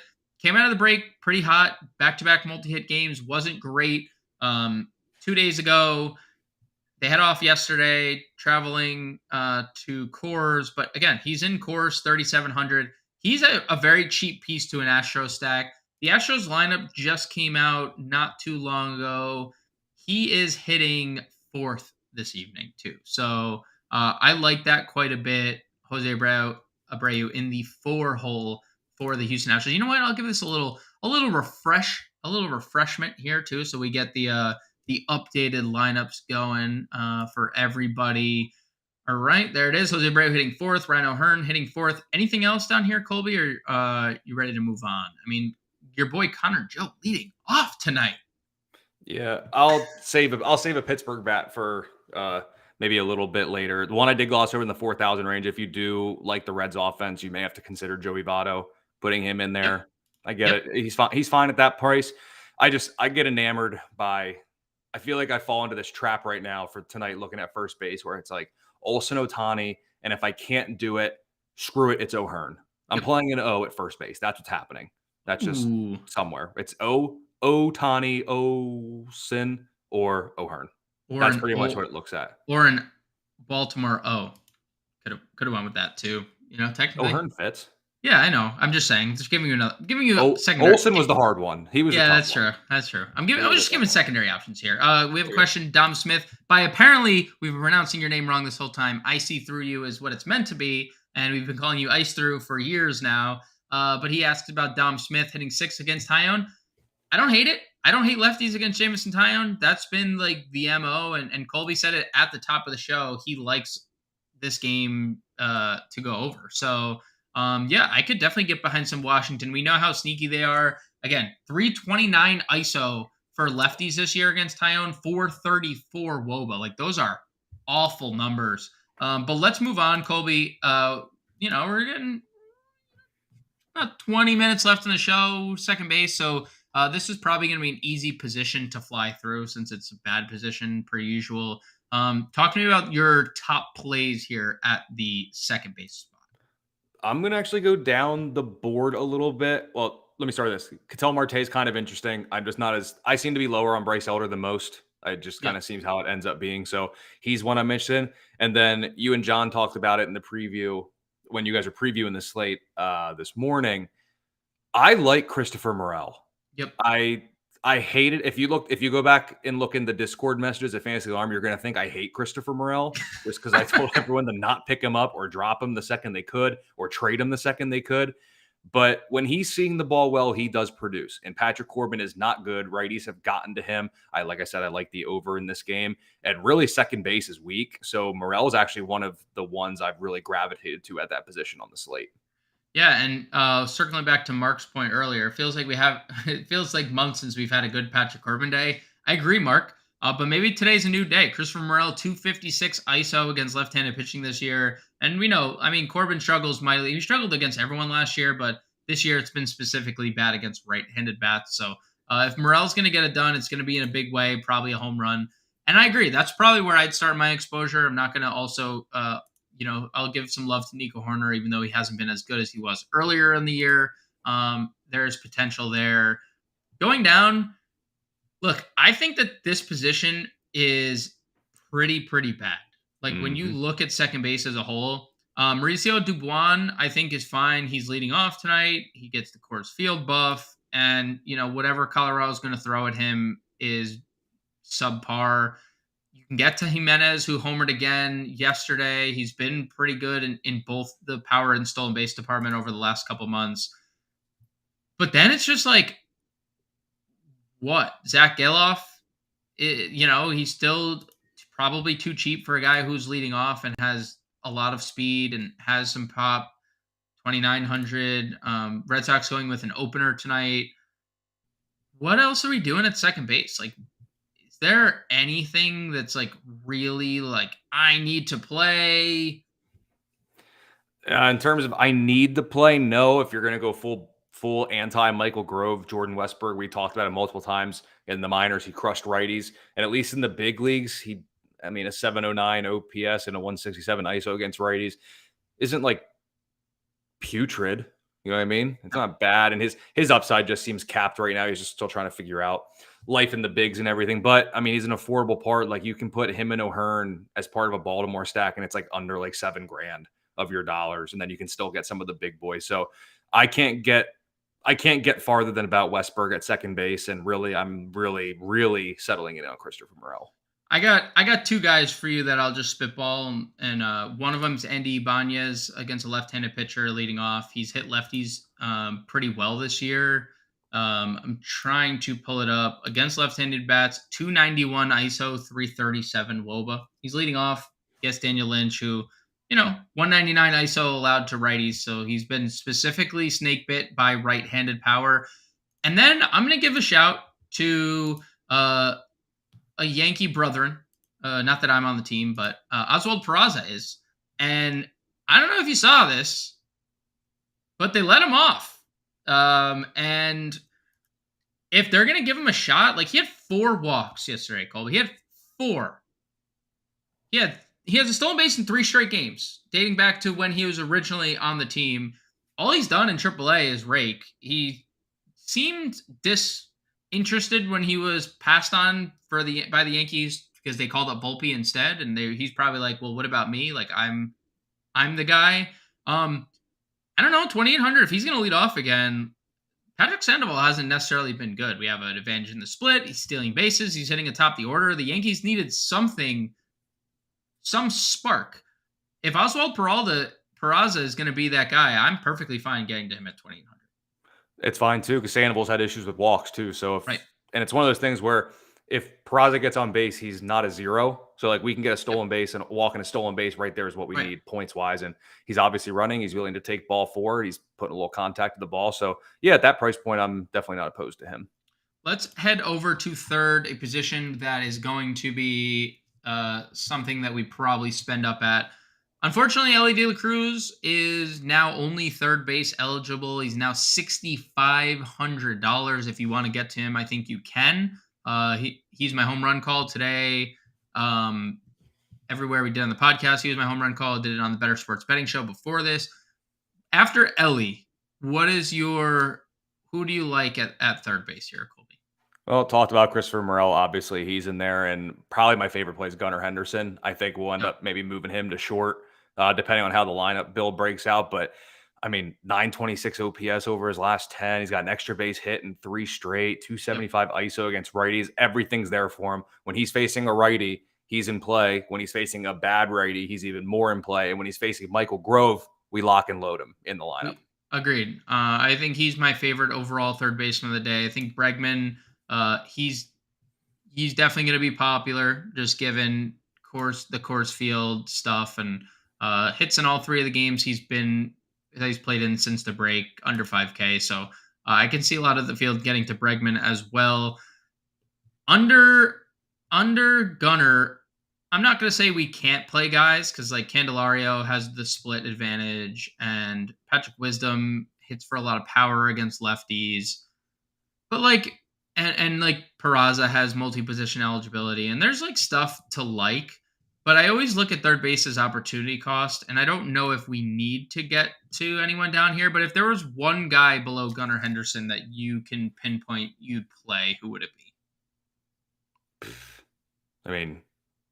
came out of the break pretty hot, back-to-back multi-hit games, wasn't great. 2 days ago, they head off yesterday, traveling to Coors. But again, he's in Coors, 3,700. He's a very cheap piece to an Astros stack. The Astros lineup just came out not too long ago. He is hitting fourth this evening, too. So I like that quite a bit. Jose Abreu in the 4-hole for the Houston Astros. You know what? I'll give this a little refreshment here, too. So we get the updated lineups going for everybody. All right, there it is. Jose Abreu hitting fourth. Ryan O'Hearn hitting fourth. Anything else down here, Colby, or you ready to move on? I mean, your boy Connor Joe leading off tonight. Yeah, I'll save a Pittsburgh bat for maybe a little bit later. The one I did gloss over in the 4,000 range. If you do like the Reds offense, you may have to consider Joey Votto, putting him in there. Yep. I get it. He's fine at that price. I get enamored by. I feel like I fall into this trap right now for tonight looking at first base where it's like Olsen, Ohtani, and if I can't do it, screw it, it's O'Hearn. I'm playing an O at first base. That's what's happening. That's just somewhere. It's Ohtani, Olsen, or O'Hearn. That's pretty much what it looks at. Or in Baltimore O. Could have went with that too. You know, technically. O'Hearn fits. Yeah, I know. I'm just saying. Just giving you a secondary. Olsen was the hard one. He was. Yeah, that's true. That's true. I'm just giving secondary options here. We have a question, Dom Smith. By apparently we've been pronouncing your name wrong this whole time. Icy Through You is what it's meant to be, and we've been calling you Ice Through for years now. But he asked about Dom Smith hitting 6 against Tyone. I don't hate it. I don't hate lefties against Jameson Tyone. That's been like the MO, and Colby said it at the top of the show. He likes this game to go over. So. Yeah, I could definitely get behind some Washington. We know how sneaky they are. Again, 329 ISO for lefties this year against Tyone, 434 WOBA. Like, those are awful numbers. But let's move on, Colby. We're getting about 20 minutes left in the show, second base. So this is probably going to be an easy position to fly through since it's a bad position per usual. Talk to me about your top plays here at the second base spot. I'm going to actually go down the board a little bit. Well, let me start with this. Ketel Marte is kind of interesting. I'm just not I seem to be lower on Bryce Elder than most. It just kind of seems how it ends up being. So he's one I'm interested in. And then you and John talked about it in the preview when you guys are previewing the slate this morning. I like Christopher Morel. Yep. I hate it. If you go back and look in the Discord messages at Fantasy Alarm, you're going to think I hate Christopher Morel just because I told everyone to not pick him up or drop him the second they could or trade him the second they could. But when he's seeing the ball well, he does produce. And Patrick Corbin is not good. Righties have gotten to him. Like I said, I like the over in this game. And really, second base is weak. So Morel is actually one of the ones I've really gravitated to at that position on the slate. Yeah, and circling back to Mark's point earlier, it feels like months since we've had a good Patrick Corbin day. I agree, Mark, but maybe today's a new day. Christopher Morel, 256 ISO against left-handed pitching this year. And we know, Corbin struggles mightily. He struggled against everyone last year, but this year it's been specifically bad against right-handed bats. So if Morel's going to get it done, it's going to be in a big way, probably a home run. And I agree. That's probably where I'd start my exposure. I'm not going to also I'll give some love to Nico Horner, even though he hasn't been as good as he was earlier in the year. There's potential there. Going down, look, I think that this position is pretty bad. Like, when you look at second base as a whole, Mauricio Dubuon, I think, is fine. He's leading off tonight. He gets the Coors Field buff. And, whatever Colorado's going to throw at him is subpar. You can get to Jimenez, who homered again yesterday. He's been pretty good in both the power and stolen base department over the last couple months. But then it's just like, what? Zach Geloff, he's still probably too cheap for a guy who's leading off and has a lot of speed and has some pop. 2,900. Red Sox going with an opener tonight. What else are we doing at second base? Like, is there anything that's like really like I need to play? In terms of I need to play, no. If you're going to go full anti Michael Grove, Jordan Westberg, we talked about it multiple times in the minors. He crushed righties, and at least in the big leagues, a 709 OPS and a 167 ISO against righties isn't like putrid. You know what I mean? It's not bad. And his upside just seems capped right now. He's just still trying to figure out life in the bigs and everything. But I mean, he's an affordable part. Like you can put him and O'Hearn as part of a Baltimore stack, and it's like under like $7,000 of your dollars. And then you can still get some of the big boys. So I can't get farther than about Westberg at second base. And really, I'm really settling it on Christopher Morel. I got two guys for you that I'll just spitball, and one of them is Andy Ibanez against a left-handed pitcher leading off. He's hit lefties pretty well this year. I'm trying to pull it up against left-handed bats. 291 ISO, 337 WOBA. He's leading off. Yes, Daniel Lynch, who 199 ISO allowed to righties, so he's been specifically snake bit by right-handed power. And then I'm gonna give a shout to a Yankee brethren, not that I'm on the team, but Oswald Peraza is. And I don't know if you saw this, but they let him off. And if they're going to give him a shot, like he had 4 walks yesterday, Colby. He had 4. He has a stolen base in 3 straight games, dating back to when he was originally on the team. All he's done in AAA is rake. He seemed disinterested when he was passed on by the Yankees because they called up Volpe instead, and he's probably like, well, what about me? Like I'm the guy. I don't know, 2,800. If he's going to lead off again, Patrick Sandoval hasn't necessarily been good. We have an advantage in the split. He's stealing bases. He's hitting atop the order. The Yankees needed some spark. If Oswald Peraza is going to be that guy, I'm perfectly fine getting to him at 2,800. It's fine too, because Sandoval's had issues with walks too. So and it's one of those things where if Peraza gets on base, he's not a zero. So like we can get a stolen base, and walking a stolen base right there is what we need points wise. And he's obviously running. He's willing to take ball forward. He's putting a little contact to the ball. So yeah, at that price point, I'm definitely not opposed to him. Let's head over to third, a position that is going to be something that we probably spend up at. Unfortunately, Ellie De La Cruz is now only third base eligible. He's now $6,500. If you want to get to him, I think you can. He's my home run call today. Everywhere we did on the podcast, he was my home run call. I did it on the Better Sports Betting Show before this. After Ellie, who do you like at third base here, Colby? Well, talked about Christopher Morel. Obviously, he's in there, and probably my favorite play is Gunnar Henderson. I think we'll end up maybe moving him to short, depending on how the lineup build breaks out. But I mean, 926 OPS over his last 10. He's got an extra base hit in 3 straight, 275 ISO against righties. Everything's there for him. When he's facing a righty, he's in play. When he's facing a bad righty, he's even more in play. And when he's facing Michael Grove, we lock and load him in the lineup. Agreed. I think he's my favorite overall third baseman of the day. I think Bregman, he's definitely going to be popular, just given the course field stuff and hits in all 3 of the games he's played in since the break, under 5K. So I can see a lot of the field getting to Bregman as well. Under Gunnar, I'm not going to say we can't play guys because like Candelario has the split advantage and Patrick Wisdom hits for a lot of power against lefties. But like, and like Peraza has multi-position eligibility, and there's like stuff to like. But I always look at third base as opportunity cost, and I don't know if we need to get to anyone down here. But if there was one guy below Gunnar Henderson that you can pinpoint you'd play, who would it be? I mean,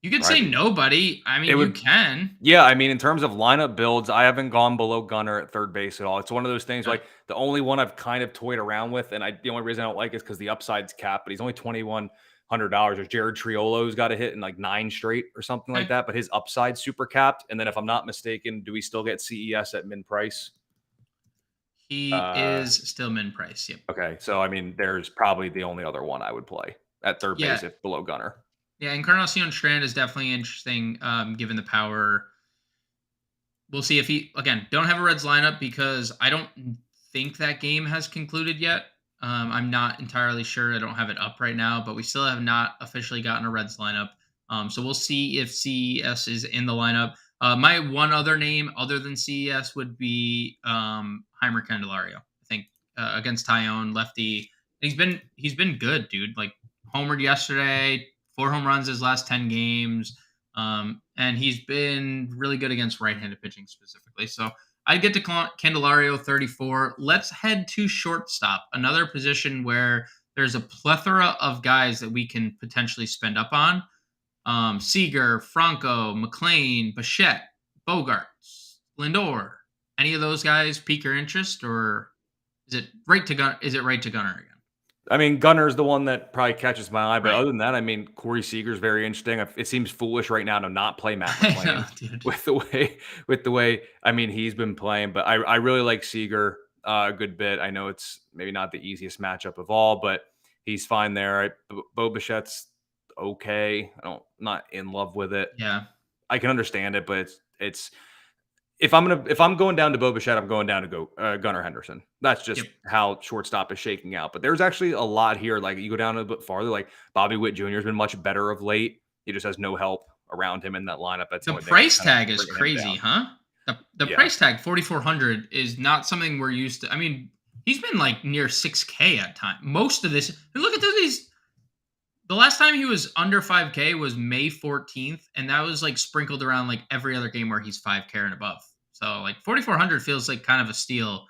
you could say nobody. I mean, you can. Yeah, I mean, in terms of lineup builds, I haven't gone below Gunnar at third base at all. It's one of those things like the only one I've kind of toyed around with, and the only reason I don't like it is because the upside's capped, but he's only $2,100. Or Jared Triolo's got a hit in like 9 straight or something like that, but his upside's super capped. And then if I'm not mistaken, do we still get CES at min price? He is still min price. Yep. Okay, so I mean, there's probably the only other one I would play at third base if below Gunnar. Yeah, Encarnacion Strand is definitely interesting, given the power. We'll see if don't have a Reds lineup because I don't think that game has concluded yet. I'm not entirely sure. I don't have it up right now, but we still have not officially gotten a Reds lineup. So we'll see if CES is in the lineup. My one other name other than CES would be Heimer Candelario. I think against Tyone, lefty. He's been good, dude. Like homered yesterday, 4 home runs his last 10 games. And he's been really good against right-handed pitching specifically. So I'd get to Candelario 34. Let's head to shortstop, another position where there's a plethora of guys that we can potentially spend up on. Seager, Franco, McLean, Bichette, Bogarts, Lindor. Any of those guys pique your interest, or is it right to Gunnar again? I mean, Gunner's the one that probably catches my eye, but Right. other than that, I mean, Corey Seager's very interesting. It seems foolish right now to not play Matt McLean with the way I mean he's been playing. But I really like Seager a good bit. I know it's maybe not the easiest matchup of all, but he's fine there. Bo Bichette's okay. I'm not in love with it. Yeah, I can understand it, but it's if I'm going down to Bo Bichette, I'm going down to Gunnar Henderson. That's just how shortstop is shaking out. But there's actually a lot here. Like you go down a bit farther, like Bobby Witt Jr. has been much better of late. He just has no help around him in that lineup. That's the price tag is crazy, huh? The price tag 4,400 is not something we're used to. I mean, he's been like near 6K at time. Most of this, look at these. The last time he was under 5K was May 14th, and that was like sprinkled around like every other game where he's 5K and above. So like 4,400 feels like kind of a steal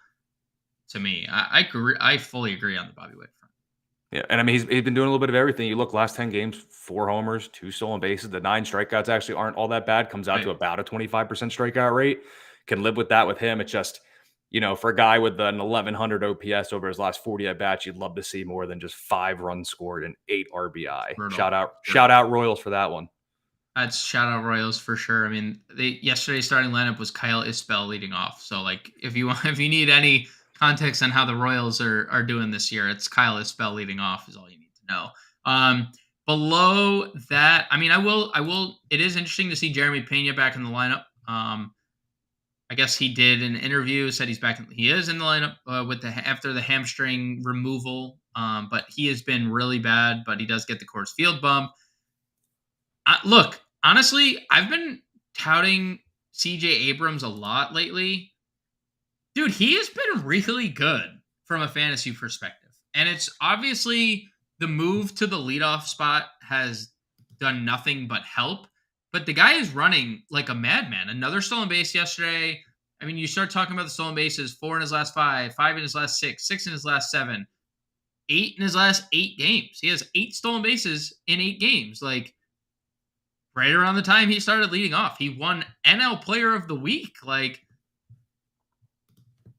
to me. I fully agree on the Bobby Witt front. Yeah, and I mean he's been doing a little bit of everything. You look last 10 games, 4 homers, 2 stolen bases. The 9 strikeouts actually aren't all that bad. Comes out to about a 25% strikeout rate. Can live with that with him. It's just, for a guy with an 1,100 OPS over his last 40 at bats, you'd love to see more than just 5 runs scored and 8 RBI. Brutal. Shout out Royals for that one. That's shout out Royals for sure. I mean, yesterday's starting lineup was Kyle Isbell leading off. So like, if you need any context on how the Royals are doing this year, it's Kyle Isbell leading off is all you need to know. Below that, I mean, I will. It is interesting to see Jeremy Pena back in the lineup. I guess he did an interview, said he's back. He is in the lineup after the hamstring removal. But he has been really bad. But he does get the Coors Field bump. Look, honestly, I've been touting CJ Abrams a lot lately. Dude, he has been really good from a fantasy perspective. And it's obviously the move to the leadoff spot has done nothing but help. But the guy is running like a madman. Another stolen base yesterday. I mean, you start talking about the stolen bases, 4 in his last 5, 5 in his last 6, 6 in his last 7, 8 in his last 8 games. He has 8 stolen bases in 8 games. Like, right around the time he started leading off, he won NL Player of the Week. Like,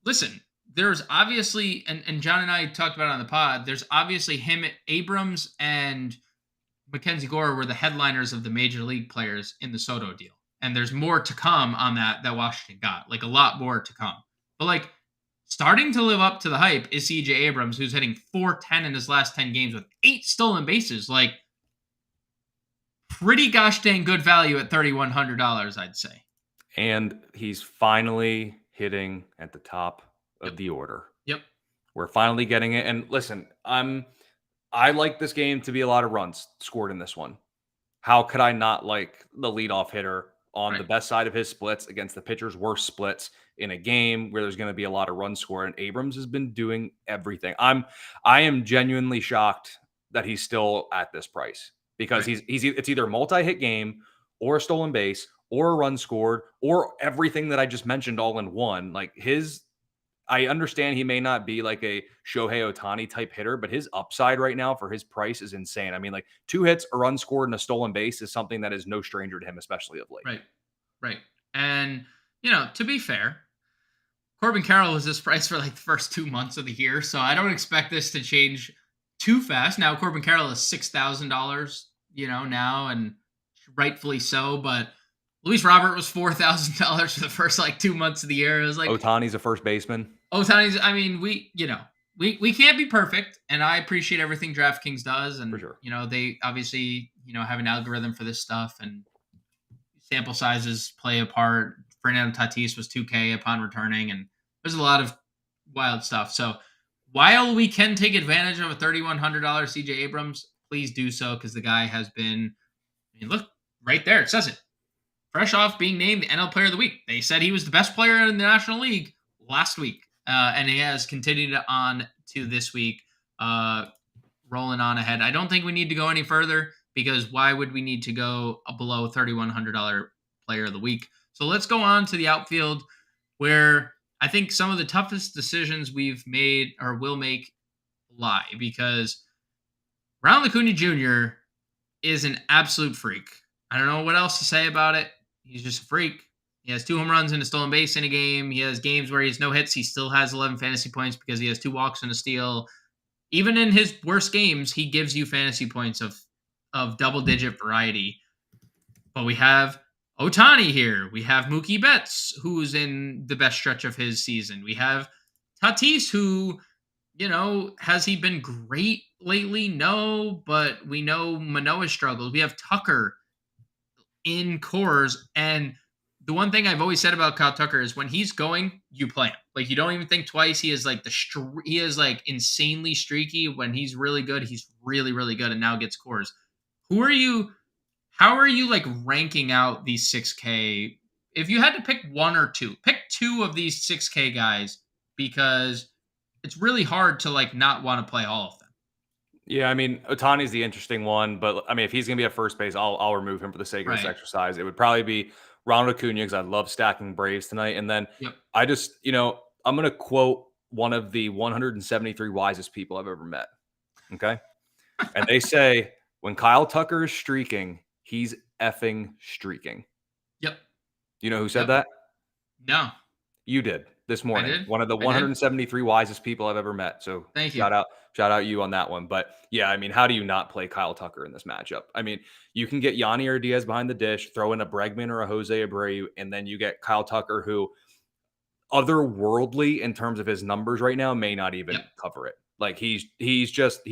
listen, there's obviously, and John and I talked about it on the pod, there's obviously him, Abrams, and Mackenzie Gore were the headliners of the major league players in the Soto deal. And there's more to come on that Washington got. Like, a lot more to come. But, like, starting to live up to the hype is CJ Abrams, who's hitting .410 in his last 10 games with 8 stolen bases. Like, pretty gosh dang good value at $3,100, I'd say. And he's finally hitting at the top of the order. Yep. We're finally getting it. And listen, I like this game to be a lot of runs scored in this one. How could I not like the leadoff hitter on the best side of his splits against the pitcher's worst splits in a game where there's going to be a lot of runs scored? And Abrams has been doing everything. I am genuinely shocked that he's still at this price because it's either a multi-hit game or a stolen base or a run scored or everything that I just mentioned all in one. Like I understand he may not be like a Shohei Ohtani type hitter, but his upside right now for his price is insane. I mean, like 2 hits, a run scored, and a stolen base is something that is no stranger to him, especially of late. Right. And, to be fair, Corbin Carroll was this price for like the first 2 months of the year, so I don't expect this to change too fast. Now, Corbin Carroll is $6,000, now, and rightfully so, but Luis Robert was $4,000 for the first 2 months of the year. It was like Ohtani's a first baseman. I mean, we can't be perfect, and I appreciate everything DraftKings does, and for sure. They obviously have an algorithm for this stuff, and sample sizes play a part. Fernando Tatis was 2K upon returning, and there's a lot of wild stuff. So while we can take advantage of a $3,100 CJ Abrams, please do so because the guy has been. I mean, look right there, it says it. Fresh off being named the NL Player of the Week. They said he was the best player in the National League last week. And he has continued on to this week, rolling on ahead. I don't think we need to go any further because why would we need to go below $3,100 Player of the Week? So let's go on to the outfield. where I think some of the toughest decisions we've made or will make lie, because Ronald Acuna Jr. is an absolute freak. I don't know what else to say about it. He's just a freak. He has 2 home runs and a stolen base in a game. He has games where he has no hits. He still has 11 fantasy points because he has 2 walks and a steal. Even in his worst games, he gives you fantasy points of double-digit variety. But we have Ohtani here. We have Mookie Betts, who's in the best stretch of his season. We have Tatis, who, has he been great lately? No, but we know Manoah struggles. We have Tucker in Coors, and the one thing I've always said about Kyle Tucker is when he's going, you play him. Like, you don't even think twice. He is like he is like insanely streaky. When he's really good, he's really, really good, and now gets Coors. How are you like ranking out these 6K? If you had to pick one or two, pick 2 of these 6K guys, because it's really hard to like not want to play all of them. Yeah, I mean, Otani's the interesting one, but I mean, if he's going to be at first base, I'll remove him for the sake of this Right. exercise. It would probably be Ronald Acuna because I love stacking Braves tonight. And then Yep. I just, I'm going to quote one of the 173 wisest people I've ever met. Okay. And they say, when Kyle Tucker is streaking, he's effing streaking. Yep. You know who said that? No. You did this morning. I did? One of the 173 wisest people I've ever met. So Thank you. Shout out you on that one. But yeah, I mean, how do you not play Kyle Tucker in this matchup? I mean, you can get Yanni or Diaz behind the dish, throw in a Bregman or a Jose Abreu, and then you get Kyle Tucker, who otherworldly in terms of his numbers right now may not even cover it. Like he's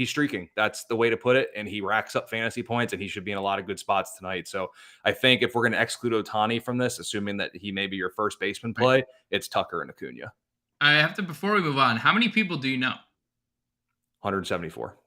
streaking. That's the way to put it. And he racks up fantasy points, and he should be in a lot of good spots tonight. So I think if we're going to exclude Ohtani from this, assuming that he may be your first baseman play, it's Tucker and Acuna. I have to, before we move on, how many people do you know? 174.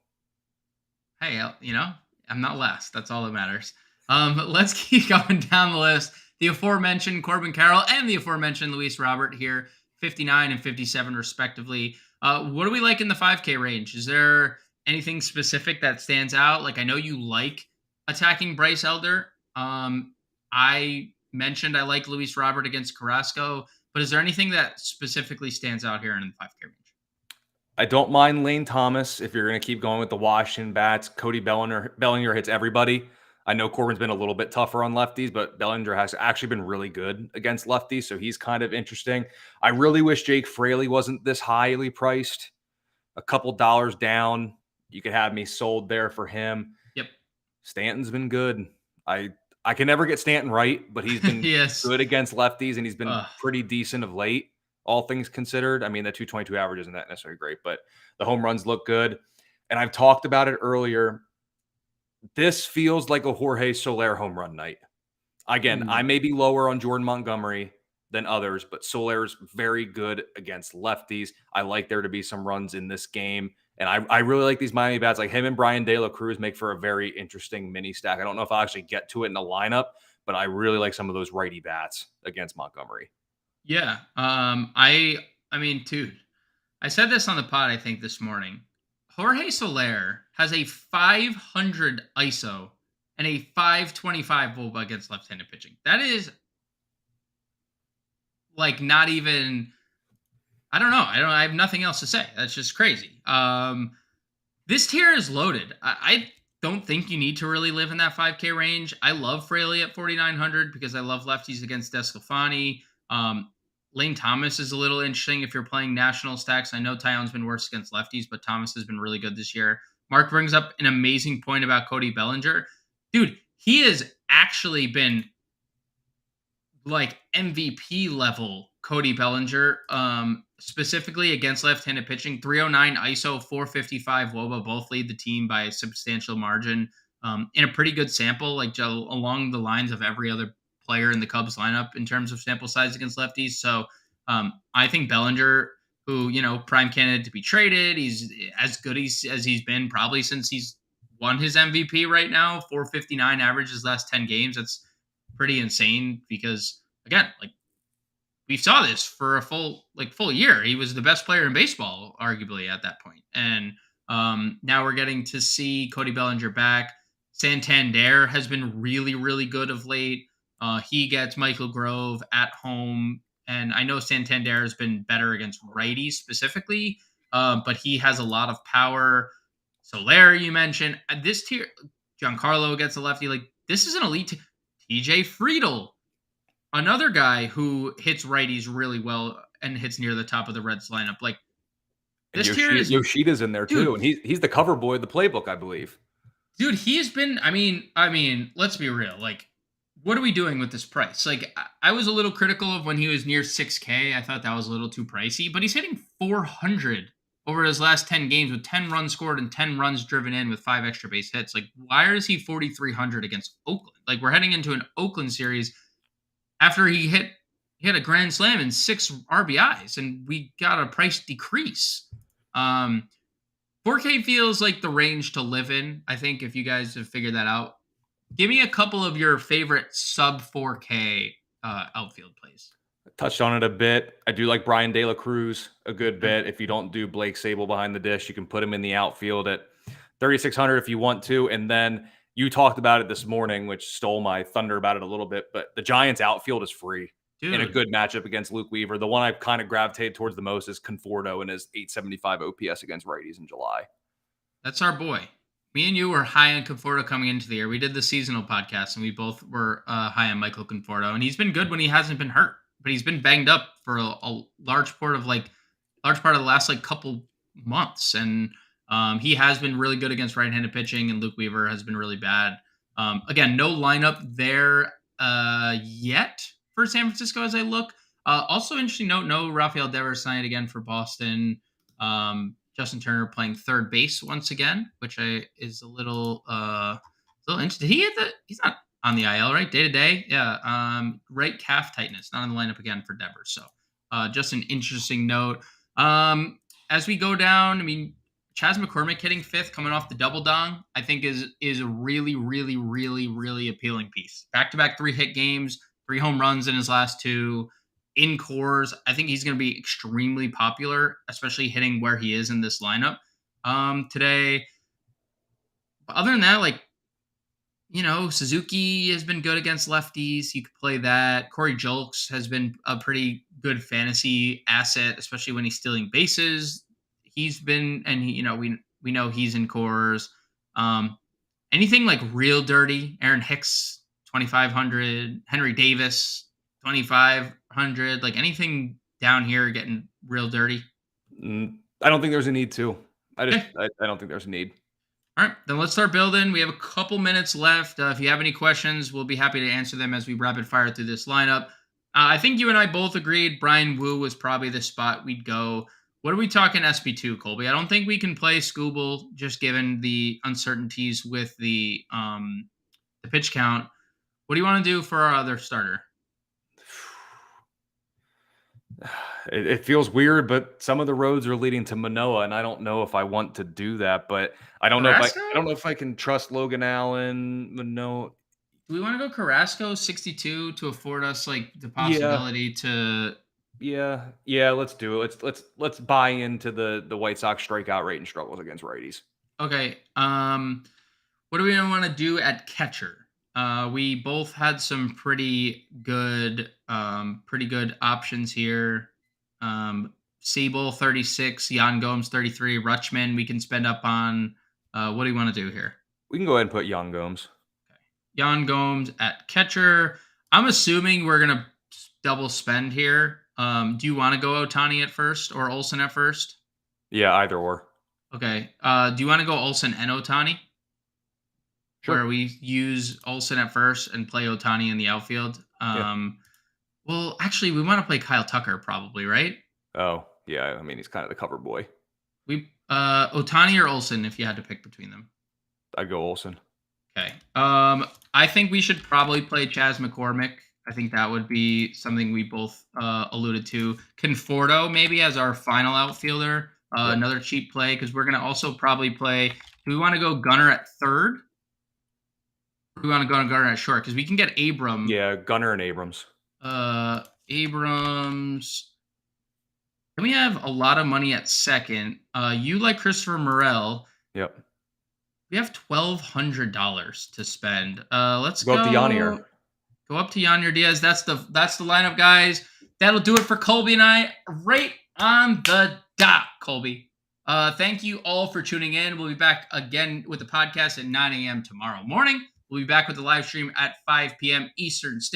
Hey, I'm not last. That's all that matters. Let's keep going down the list. The aforementioned Corbin Carroll and the aforementioned Luis Robert here, 59 and 57 respectively. What do we like in the 5K range? Is there anything specific that stands out? Like, I know you like attacking Bryce Elder. I mentioned I like Luis Robert against Carrasco, but is there anything that specifically stands out here in the 5K range? I don't mind Lane Thomas if you're going to keep going with the Washington bats. Cody Bellinger hits everybody. I know Corbin's been a little bit tougher on lefties, but Bellinger has actually been really good against lefties, so he's kind of interesting. I really wish Jake Fraley wasn't this highly priced. A couple dollars down, you could have me sold there for him. Yep. Stanton's been good. I can never get Stanton right, but he's been good against lefties, and he's been pretty decent of late, all things considered. I mean, the 222 average isn't that necessarily great, but the home runs look good. And I've talked about it earlier. This feels like a Jorge Soler home run night. Again, I may be lower on Jordan Montgomery than others, but Soler's very good against lefties. I like there to be some runs in this game. And I really like these Miami bats. Like him and Brian De La Cruz make for a very interesting mini stack. I don't know if I'll actually get to it in the lineup, but I really like some of those righty bats against Montgomery. Yeah. I mean, dude, I said this on the pod, I think, this morning. Jorge Soler has a 500 ISO and a 525 WOBA against left-handed pitching. That is like not even, I don't know. I have nothing else to say. That's just crazy. This tier is loaded. I don't think you need to really live in that 5K range. I love Fraley at 4,900 because I love lefties against Desclafani. Lane Thomas is a little interesting if you're playing national stacks. I know Tyon's been worse against lefties, but Thomas has been really good this year. Mark brings up an amazing point about Cody Bellinger. Dude, he has actually been like MVP level Cody Bellinger, specifically against left-handed pitching. 309 ISO, 455 WOBA, both lead the team by a substantial margin in a pretty good sample, like along the lines of every other player in the Cubs lineup in terms of sample size against lefties. So I think Bellinger, who, prime candidate to be traded, he's as good as he's been probably since he's won his MVP right now. 459 average his last 10 games. That's pretty insane because, again, like we saw this for a full year. He was the best player in baseball, arguably, at that point. And now we're getting to see Cody Bellinger back. Santander has been really, really good of late. He gets Michael Grove at home And I know Santander has been better against righties specifically, but he has a lot of power. Soler, you mentioned. This tier, Giancarlo against the lefty. Like, this is an elite TJ Friedl, another guy who hits righties really well and hits near the top of the Reds lineup. Like, this tier is Yoshida's in there too, and he's the cover boy of the playbook, I believe. Dude, he's been. I mean, let's be real. Like, what are we doing with this price? Like, I was a little critical of when he was near 6K. I thought that was a little too pricey, but he's hitting 400 over his last 10 games with 10 runs scored and 10 runs driven in with 5 extra base hits. Like, why is he 4,300 against Oakland? Like, we're heading into an Oakland series after he hit a grand slam and 6 RBIs, and we got a price decrease. 4K feels like the range to live in, I think, if you guys have figured that out. Give me a couple of your favorite sub 4K outfield plays. I touched on it a bit. I do like Brian De La Cruz a good bit. If you don't do Blake Sable behind the dish, you can put him in the outfield at 3,600 if you want to. And then you talked about it this morning, which stole my thunder about it a little bit, but the Giants outfield is free. Dude. In a good matchup against Luke Weaver. The one I've kind of gravitated towards the most is Conforto and his 875 OPS against righties in July. That's our boy. Me and you were high on Conforto coming into the year. We did the seasonal podcast, and we both were high on Michael Conforto. And he's been good when he hasn't been hurt, but he's been banged up for a large part of the last couple months. And he has been really good against right-handed pitching, and Luke Weaver has been really bad. Again, no lineup there yet for San Francisco as I look. Also interesting note, no Rafael Devers signed again for Boston. Justin Turner playing third base once again, which is a little interesting. Did he hit he's not on the IL, right? Day to day? Yeah. Right calf tightness, not in the lineup again for Devers. So just an interesting note. As we go down, I mean, Chas McCormick hitting 5th coming off the double dong, I think is a really, really, really, really appealing piece. Back-to-back 3-hit games, 3 home runs in his last 2 in cores. I think he's going to be extremely popular, especially hitting where he is in this lineup today. But other than that, Suzuki has been good against lefties. You could play that. Corey Julks has been a pretty good fantasy asset, especially when he's stealing bases. He's been, and we know he's in cores. Anything like real dirty, Aaron Hicks, 2,500, Henry Davis, 2,500, like anything down here getting real dirty? I don't think there's a need to. I don't think there's a need. All right, then let's start building. We have a couple minutes left. If you have any questions, we'll be happy to answer them as we rapid fire through this lineup. I think you and I both agreed Brian Wu was probably the spot we'd go. What are we talking SP2, Colby? I don't think we can play Scooble just given the uncertainties with the pitch count. What do you want to do for our other starter? It feels weird, but some of the roads are leading to Manoah, and I don't know if I want to do that. But I don't know if I can trust Logan Allen, Manoah. Do we want to go Carrasco 62 to afford us the possibility to? Yeah, let's do it. Let's buy into the White Sox strikeout rate and struggles against righties. Okay. What do we want to do at catcher? We both had some pretty good options here. Sable 36, Yan Gomes 33, Rutschman we can spend up on. What do you want to do here? We can go ahead and put Yan Gomes. Okay. Yan Gomes at catcher. I'm assuming we're gonna double spend here. Do you want to go Ohtani at first or Olsen at first? Yeah, either or. Okay. Do you want to go Olsen and Ohtani? Sure. Where we use Olsen at first and play Ohtani in the outfield. Yeah. Well, actually, we want to play Kyle Tucker probably, right? Oh, yeah. I mean, he's kind of the cover boy. We Ohtani or Olsen if you had to pick between them. I'd go Olsen. Okay. I think we should probably play Chas McCormick. I think that would be something we both alluded to. Conforto maybe as our final outfielder. Another cheap play because we're going to also probably play. Do we want to go Gunnar at third? Or do we want to go Gunnar at short? Because we can get Abram. Yeah, Gunnar and Abrams. Abrams. Then we have a lot of money at second. You like Christopher Morel. Yep. We have $1,200 to spend. Let's go up to Yanier. Go up to Yanier Diaz. That's the lineup, guys. that'll do it for Colby and I, right on the dot, Colby. Thank you all for tuning in. We'll be back again with the podcast at 9 a.m. tomorrow morning. We'll be back with the live stream at 5 p.m. Eastern Standard